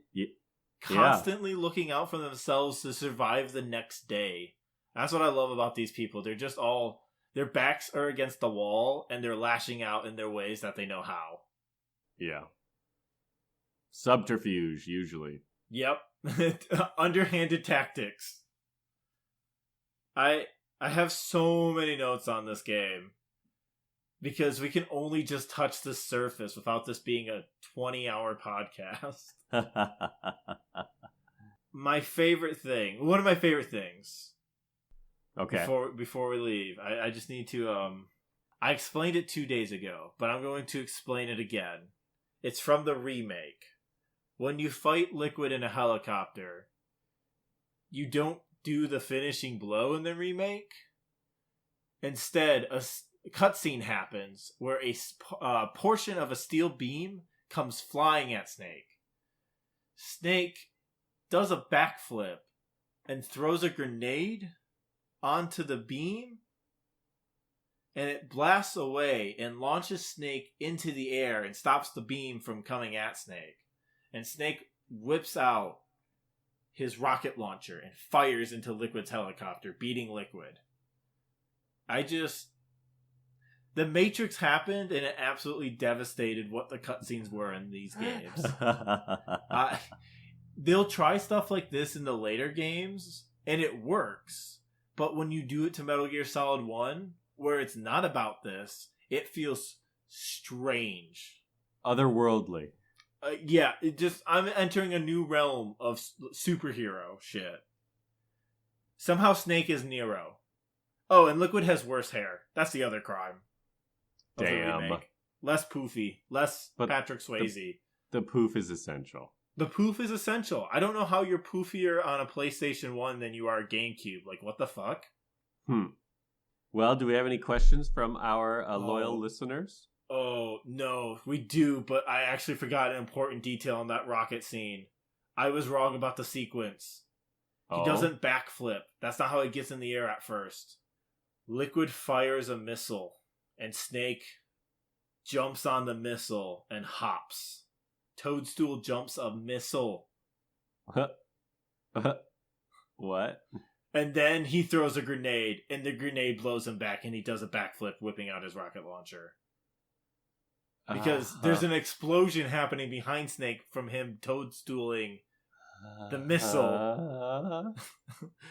Speaker 2: constantly looking out for themselves to survive the next day. That's what I love about these people. They're just all, their backs are against the wall and they're lashing out in their ways that they know how.
Speaker 1: Yeah. Subterfuge, usually.
Speaker 2: Yep. Underhanded tactics. I have so many notes on this game because we can only just touch the surface without this being a 20-hour podcast. One of my favorite things.
Speaker 1: Okay.
Speaker 2: Before we leave, I just need to I explained it 2 days ago, but I'm going to explain it again. It's from the remake. When you fight Liquid in a helicopter, you don't do the finishing blow in the remake. Instead, a cutscene happens where a portion of a steel beam comes flying at Snake. Snake does a backflip and throws a grenade onto the beam, and it blasts away and launches Snake into the air and stops the beam from coming at Snake. And Snake whips out his rocket launcher and fires into Liquid's helicopter, beating Liquid. The Matrix happened and it absolutely devastated what the cutscenes were in these games. They'll try stuff like this in the later games, and it works. But when you do it to Metal Gear Solid 1, where it's not about this, it feels strange.
Speaker 1: Otherworldly.
Speaker 2: Yeah, I'm entering a new realm of superhero shit. Somehow Snake is Nero. Oh, and Liquid has worse hair. That's the other crime.
Speaker 1: Damn.
Speaker 2: Less poofy. Less Patrick Swayze.
Speaker 1: The poof is essential.
Speaker 2: The poof is essential. I don't know how you're poofier on a PlayStation 1 than you are a GameCube. Like, what the fuck?
Speaker 1: Well, do we have any questions from our loyal listeners?
Speaker 2: Oh, no, we do, but I actually forgot an important detail on that rocket scene. I was wrong about the sequence. He doesn't backflip. That's not how he gets in the air at first. Liquid fires a missile, and Snake jumps on the missile and hops. Toadstool jumps a missile.
Speaker 1: What?
Speaker 2: And then he throws a grenade, and the grenade blows him back, and he does a backflip, whipping out his rocket launcher. Because there's an explosion happening behind Snake from him toadstooling the missile.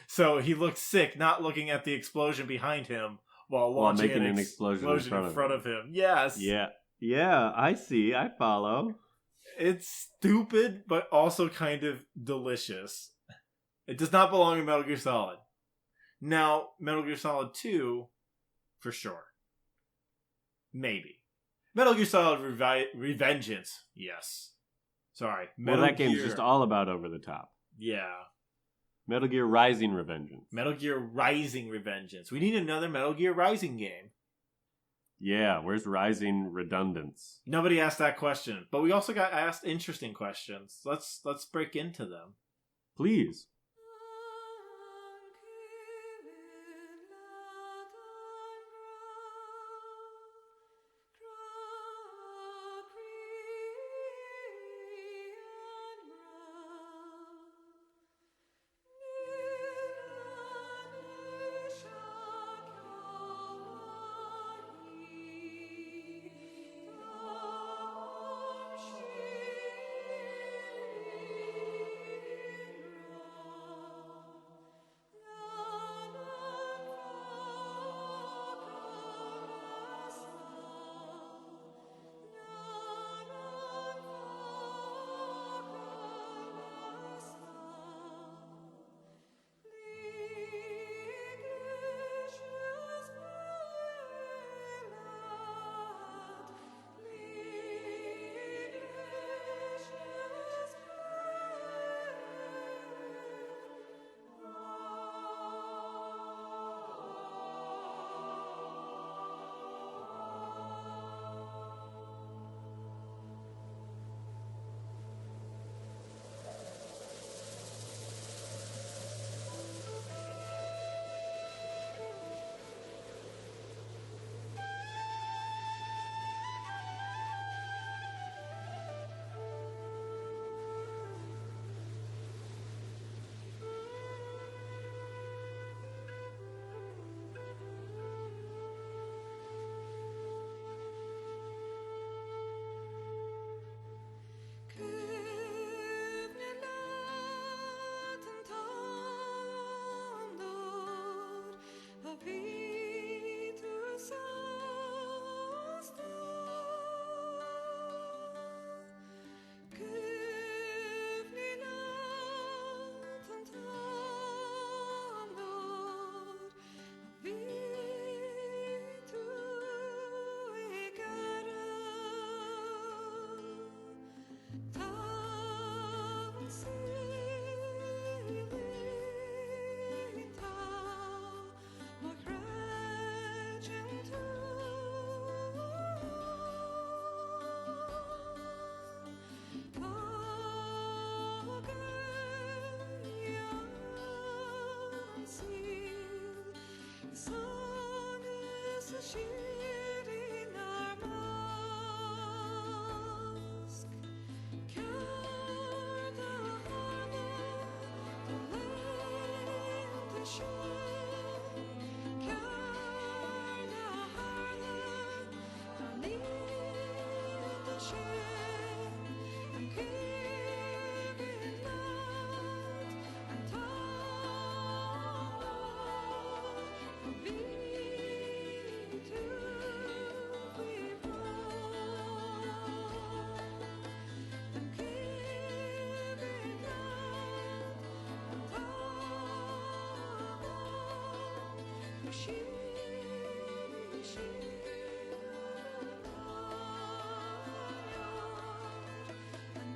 Speaker 2: So he looks sick, not looking at the explosion behind him, while launching
Speaker 1: making an explosion in front of him.
Speaker 2: Yes.
Speaker 1: Yeah, I see. I follow.
Speaker 2: It's stupid, but also kind of delicious. It does not belong in Metal Gear Solid. Now, Metal Gear Solid 2, for sure. Maybe. Metal Gear Solid Revengeance, yes. Sorry.
Speaker 1: That game's just all about over the top.
Speaker 2: Yeah.
Speaker 1: Metal Gear Rising Revengeance.
Speaker 2: Metal Gear Rising Revengeance. We need another Metal Gear Rising game.
Speaker 1: Yeah, where's Rising Redundance?
Speaker 2: Nobody asked that question, but we also got asked interesting questions. Let's break into them.
Speaker 1: Please.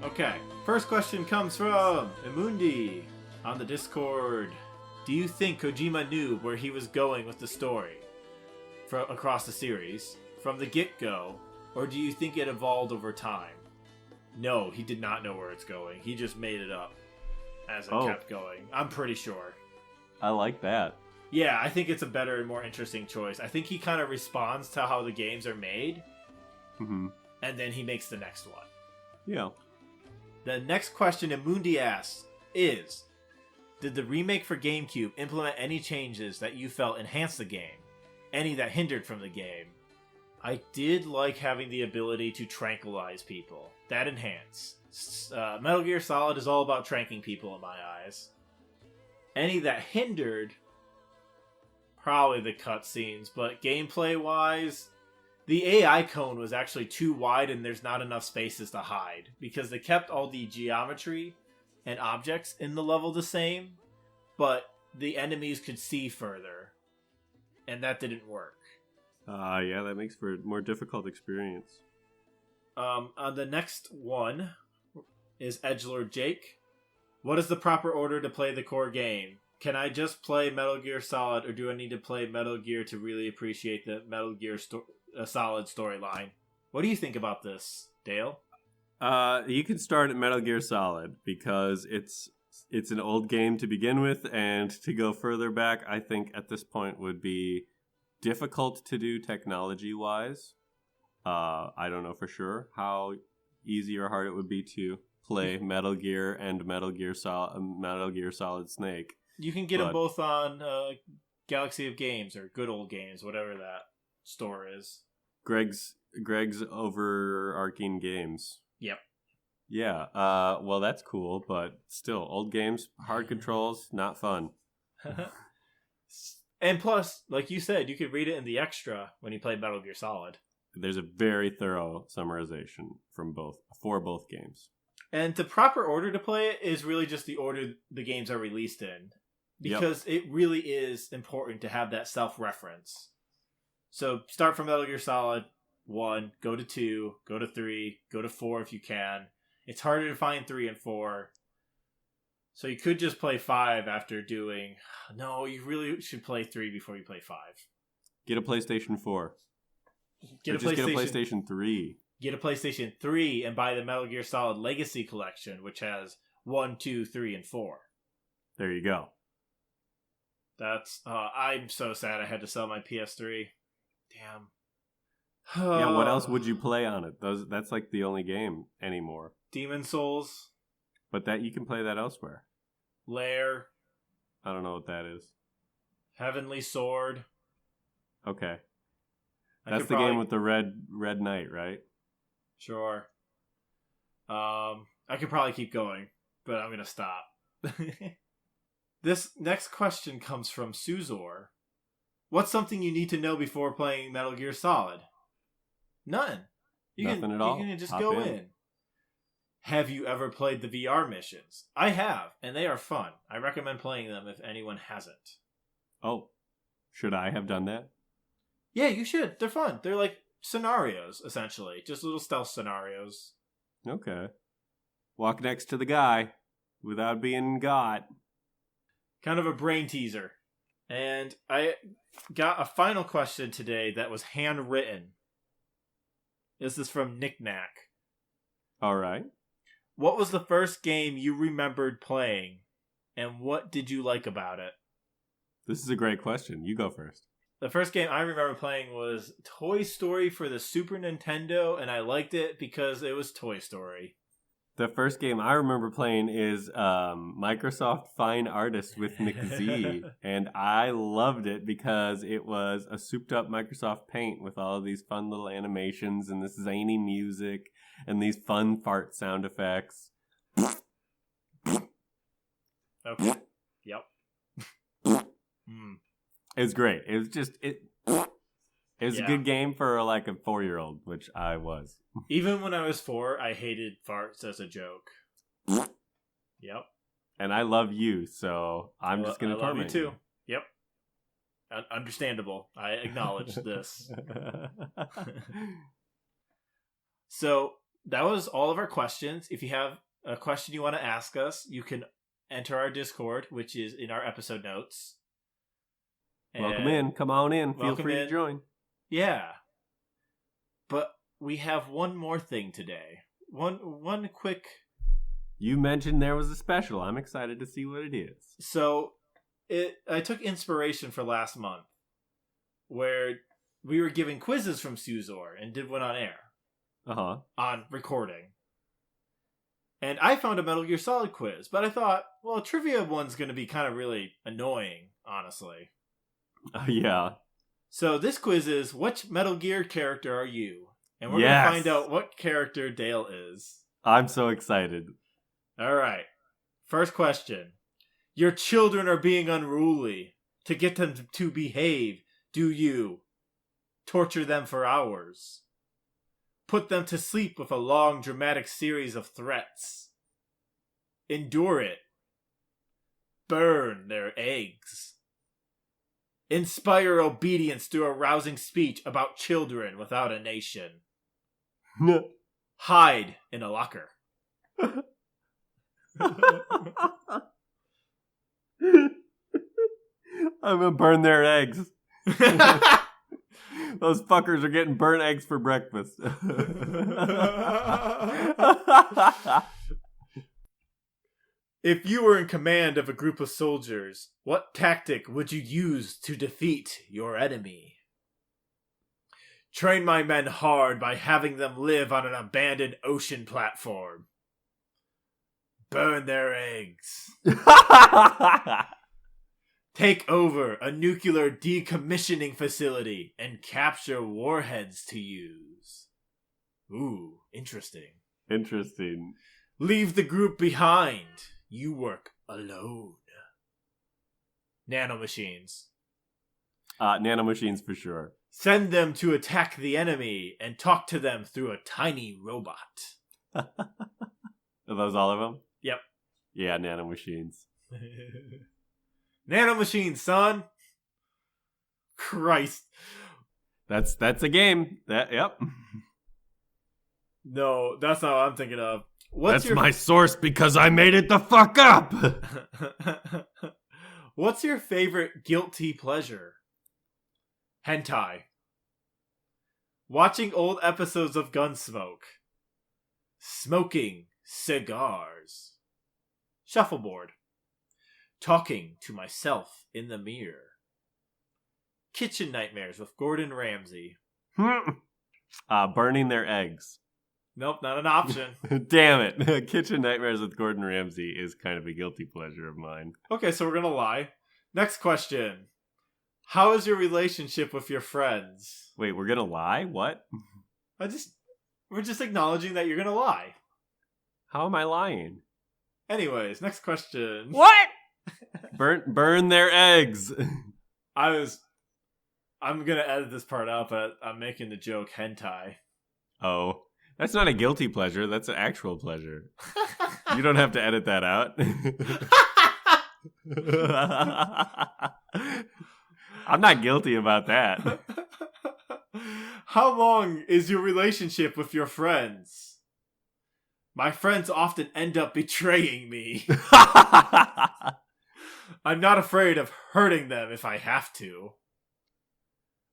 Speaker 2: Okay, first question comes from Imundi on the Discord. Do you think Kojima knew where he was going with the story across the series from the get-go, or do you think it evolved over time? No, he did not know where it's going. He just made it up as it kept going. I'm pretty sure.
Speaker 1: I like that.
Speaker 2: Yeah, I think it's a better and more interesting choice. I think he kind of responds to how the games are made, and then he makes the next one.
Speaker 1: Yeah.
Speaker 2: The next question Imundi asks is, did the remake for GameCube implement any changes that you felt enhanced the game? Any that hindered from the game? I did like having the ability to tranquilize people. That enhanced. Metal Gear Solid is all about tranking people in my eyes. Any that hindered, probably the cutscenes, but gameplay-wise, the AI cone was actually too wide and there's not enough spaces to hide, because they kept all the geometry and objects in the level the same, but the enemies could see further, and that didn't work.
Speaker 1: Yeah, that makes for a more difficult experience.
Speaker 2: The next one is Edgelord Jake. What is the proper order to play the core game? Can I just play Metal Gear Solid, or do I need to play Metal Gear to really appreciate the Metal Gear Solid storyline? What do you think about this, Dale?
Speaker 1: You can start at Metal Gear Solid, because it's an old game to begin with, and to go further back, I think at this point would be difficult to do technology-wise. I don't know for sure how easy or hard it would be to play Metal Gear and Metal Gear Solid Snake.
Speaker 2: You can get them both on Galaxy of Games or Good Old Games, whatever that store is.
Speaker 1: Greg's overarching games.
Speaker 2: Yep.
Speaker 1: Yeah. Well, that's cool, but still, old games, hard controls, not fun.
Speaker 2: And plus, like you said, you could read it in the extra when you play Metal Gear Solid.
Speaker 1: There's a very thorough summarization for both games.
Speaker 2: And the proper order to play it is really just the order the games are released in. Because it really is important to have that self-reference. So start from Metal Gear Solid 1, go to 2, go to 3, go to 4 if you can. It's harder to find 3 and 4. So you could just play 5 after doing... No, you really should play 3 before you play 5.
Speaker 1: Get a PlayStation 4.
Speaker 2: Get a
Speaker 1: PlayStation 3.
Speaker 2: Get a PlayStation 3 and buy the Metal Gear Solid Legacy Collection, which has 1, 2, 3, and 4.
Speaker 1: There you go.
Speaker 2: That's... I'm so sad I had to sell my PS3. Damn.
Speaker 1: Yeah, what else would you play on it? That's like the only game anymore.
Speaker 2: Demon Souls.
Speaker 1: But that you can play that elsewhere.
Speaker 2: Lair.
Speaker 1: I don't know what that is.
Speaker 2: Heavenly Sword.
Speaker 1: Okay. That's the game with the red knight, right?
Speaker 2: Sure. I could probably keep going, but I'm going to stop. This next question comes from Suzor. What's something you need to know before playing Metal Gear Solid? None.
Speaker 1: Nothing at all.
Speaker 2: You can just go in. Have you ever played the VR missions? I have, and they are fun. I recommend playing them if anyone hasn't.
Speaker 1: Oh, should I have done that?
Speaker 2: Yeah, you should. They're fun. They're like scenarios, essentially. Just little stealth scenarios.
Speaker 1: Okay. Walk next to the guy without being got.
Speaker 2: Kind of a brain teaser. And I got a final question today that was handwritten. This is from Nick Knack.
Speaker 1: All right.
Speaker 2: What was the first game you remembered playing, and what did you like about it?
Speaker 1: This is a great question. You go first.
Speaker 2: The first game I remember playing was Toy Story for the Super Nintendo, and I liked it because it was Toy Story.
Speaker 1: The first game I remember playing is Microsoft Fine Artist with McZ, and I loved it because it was a souped-up Microsoft Paint with all of these fun little animations and this zany music and these fun fart sound effects.
Speaker 2: Okay. Yep.
Speaker 1: It's great. It was just it was a good game for like a 4-year-old, which I was.
Speaker 2: Even when I was 4, I hated farts as a joke. Yep.
Speaker 1: And I love you, so I'm just going to torment
Speaker 2: you too. Yep. Understandable. I acknowledge this. So that was all of our questions. If you have a question you want to ask us, you can enter our Discord, which is in our episode notes.
Speaker 1: Welcome in. Come on in. Feel free to join.
Speaker 2: Yeah. But we have one more thing today. One quick...
Speaker 1: You mentioned there was a special. I'm excited to see what it is.
Speaker 2: So, I took inspiration for last month, where we were giving quizzes from Suzor and did one on air.
Speaker 1: Uh-huh.
Speaker 2: On recording. And I found a Metal Gear Solid quiz, but I thought, well, a trivia one's going to be kind of really annoying, honestly.
Speaker 1: Yeah.
Speaker 2: So this quiz is, which Metal Gear character are you? And we're going to find out what character Dale is.
Speaker 1: I'm so excited.
Speaker 2: All right. First question. Your children are being unruly. To get them to behave, do you torture them for hours? Put them to sleep with a long, dramatic series of threats? Endure it? Burn their eggs? Inspire obedience through a rousing speech about children without a nation? Hide in a locker?
Speaker 1: I'm gonna burn their eggs. Those fuckers are getting burnt eggs for breakfast.
Speaker 2: If you were in command of a group of soldiers, what tactic would you use to defeat your enemy? Train my men hard by having them live on an abandoned ocean platform. Burn their eggs. Take over a nuclear decommissioning facility and capture warheads to use. Ooh, interesting.
Speaker 1: Interesting.
Speaker 2: Leave the group behind. You work alone. Nanomachines.
Speaker 1: Nanomachines for sure.
Speaker 2: Send them to attack the enemy and talk to them through a tiny robot.
Speaker 1: Are those all of them?
Speaker 2: Yep.
Speaker 1: Yeah, nanomachines.
Speaker 2: Nanomachines, son. Christ.
Speaker 1: That's a game. Yep.
Speaker 2: No, that's not what I'm thinking of.
Speaker 1: That's my source because I made it the fuck up.
Speaker 2: What's your favorite guilty pleasure? Hentai. Watching old episodes of Gunsmoke. Smoking cigars. Shuffleboard. Talking to myself in the mirror. Kitchen nightmares with Gordon Ramsay.
Speaker 1: Burning their eggs.
Speaker 2: Nope, not an option.
Speaker 1: Damn it. Kitchen Nightmares with Gordon Ramsay is kind of a guilty pleasure of mine.
Speaker 2: Okay, so we're gonna lie. Next question. How is your relationship with your friends?
Speaker 1: Wait, we're gonna lie? What?
Speaker 2: We're just acknowledging that you're gonna lie.
Speaker 1: How am I lying?
Speaker 2: Anyways, next question.
Speaker 1: What? Burn their eggs.
Speaker 2: I'm gonna edit this part out, but I'm making the joke hentai.
Speaker 1: Oh. That's not a guilty pleasure. That's an actual pleasure. You don't have to edit that out. I'm not guilty about that.
Speaker 2: How long is your relationship with your friends? My friends often end up betraying me. I'm not afraid of hurting them if I have to.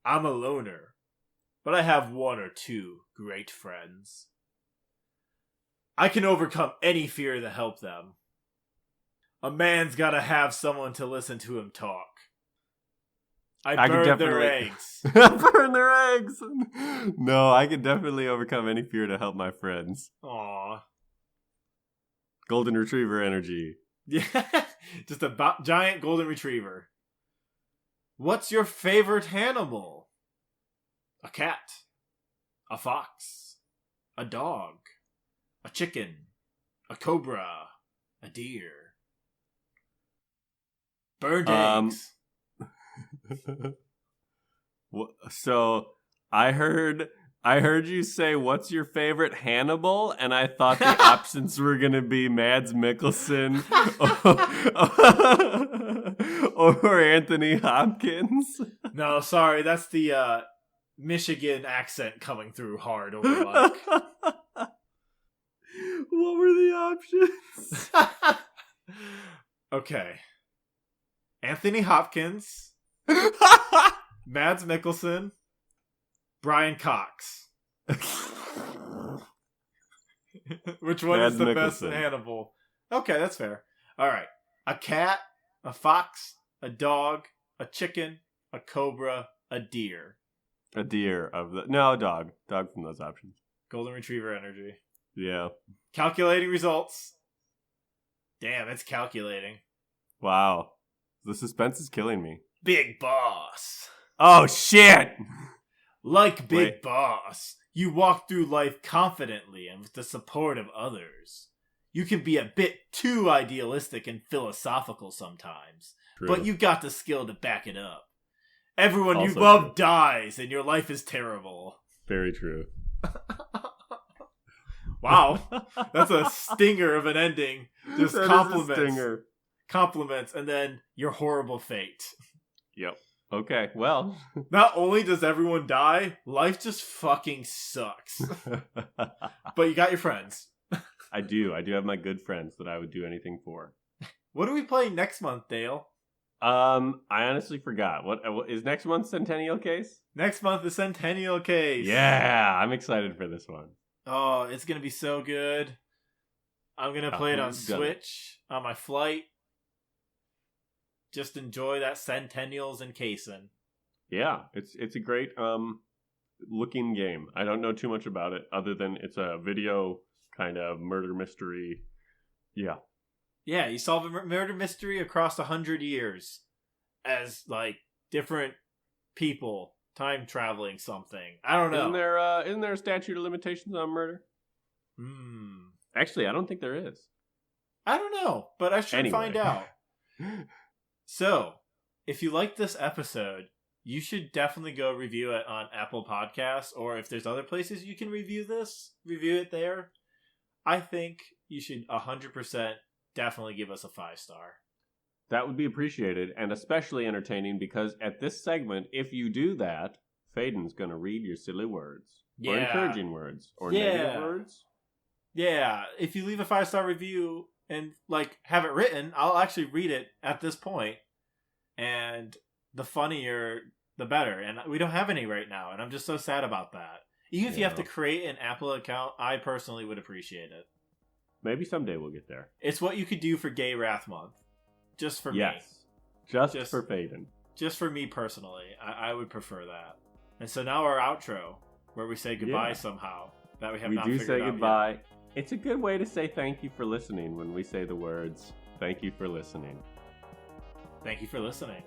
Speaker 2: I'm a loner, but I have one or two great friends. I can overcome any fear to help them. A man's gotta have someone to listen to him talk. I
Speaker 1: could
Speaker 2: burned their
Speaker 1: definitely-
Speaker 2: eggs.
Speaker 1: Burn their eggs. No, I could definitely overcome any fear to help my friends.
Speaker 2: Aw.
Speaker 1: Golden Retriever energy.
Speaker 2: Yeah, just a giant golden retriever. What's your favorite animal? A cat. A fox. A dog. A chicken. A cobra. A deer. Burned eggs.
Speaker 1: So I heard you say, "What's your favorite Hannibal?" And I thought the options were gonna be Mads Mikkelsen or Anthony Hopkins.
Speaker 2: No, sorry, that's the Michigan accent coming through hard over the mic.
Speaker 1: What were the options?
Speaker 2: Okay. Anthony Hopkins, Mads Mikkelsen, Brian Cox. Which one
Speaker 1: Mads
Speaker 2: is the best
Speaker 1: Mikkelsen.
Speaker 2: Hannibal? Okay, that's fair. All right. A cat, a fox, a dog, a chicken, a cobra, a deer.
Speaker 1: A deer of the dog from those options.
Speaker 2: Golden Retriever energy.
Speaker 1: Yeah.
Speaker 2: Calculating results. Damn, it's calculating.
Speaker 1: Wow. The suspense is killing me.
Speaker 2: Big Boss.
Speaker 1: Oh shit!
Speaker 2: Like Big
Speaker 1: Wait.
Speaker 2: Boss, you walk through life confidently and with the support of others. You can be a bit too idealistic and philosophical sometimes,
Speaker 1: True.
Speaker 2: but you got the skill to back it up. Everyone you
Speaker 1: Also
Speaker 2: love
Speaker 1: true.
Speaker 2: dies and your life is terrible.
Speaker 1: Very true.
Speaker 2: Wow, that's a stinger of an ending. Just
Speaker 1: That is a
Speaker 2: compliments.
Speaker 1: stinger.
Speaker 2: Compliments, and then your horrible fate.
Speaker 1: Yep. Okay. Well.
Speaker 2: Not only does everyone die, life just fucking sucks. But you got your friends.
Speaker 1: I do have my good friends that I would do anything for.
Speaker 2: What are we playing next month, Dale?
Speaker 1: I honestly forgot. What is next month's Centennial Case?
Speaker 2: Next month, the Centennial Case.
Speaker 1: Yeah, I'm excited for this one.
Speaker 2: Oh, it's gonna be so good. I'm gonna play it on
Speaker 1: who's done it?
Speaker 2: Switch on my flight. Just enjoy that Centennials and casing.
Speaker 1: Yeah, it's a great looking game. I don't know too much about it other than it's a video kind of murder mystery. Yeah.
Speaker 2: Yeah, you solve a murder mystery across 100 years as like different people time traveling something. I don't know.
Speaker 1: Isn't there a statute of limitations on murder? Actually, I don't think there is.
Speaker 2: I don't know, but I should
Speaker 1: Anyway.
Speaker 2: find out. So, if you like this episode, you should definitely go review it on Apple Podcasts, or if there's other places you can review review it there. I think you should 100% definitely give us a 5-star.
Speaker 1: That would be appreciated and especially entertaining because at this segment, if you do that, Faden's going to read your silly words. Or
Speaker 2: Yeah.
Speaker 1: encouraging words. Or
Speaker 2: Yeah.
Speaker 1: negative words.
Speaker 2: Yeah, if you leave a 5-star review and like have it written, I'll actually read it at this point. And the funnier, the better. And we don't have any right now, and I'm just so sad about that. Even if you have to create an Apple account, I personally would appreciate it.
Speaker 1: Maybe someday we'll get there.
Speaker 2: It's what you could do for Gay Wrath Month. Just for me.
Speaker 1: Yes. Just for Faden.
Speaker 2: Just for me personally. I would prefer that. And so now our outro, where we say goodbye somehow. That we have not figured out
Speaker 1: say
Speaker 2: yet.
Speaker 1: goodbye. It's a good way to say thank you for listening when we say the words, thank you for listening.
Speaker 2: Thank you for listening.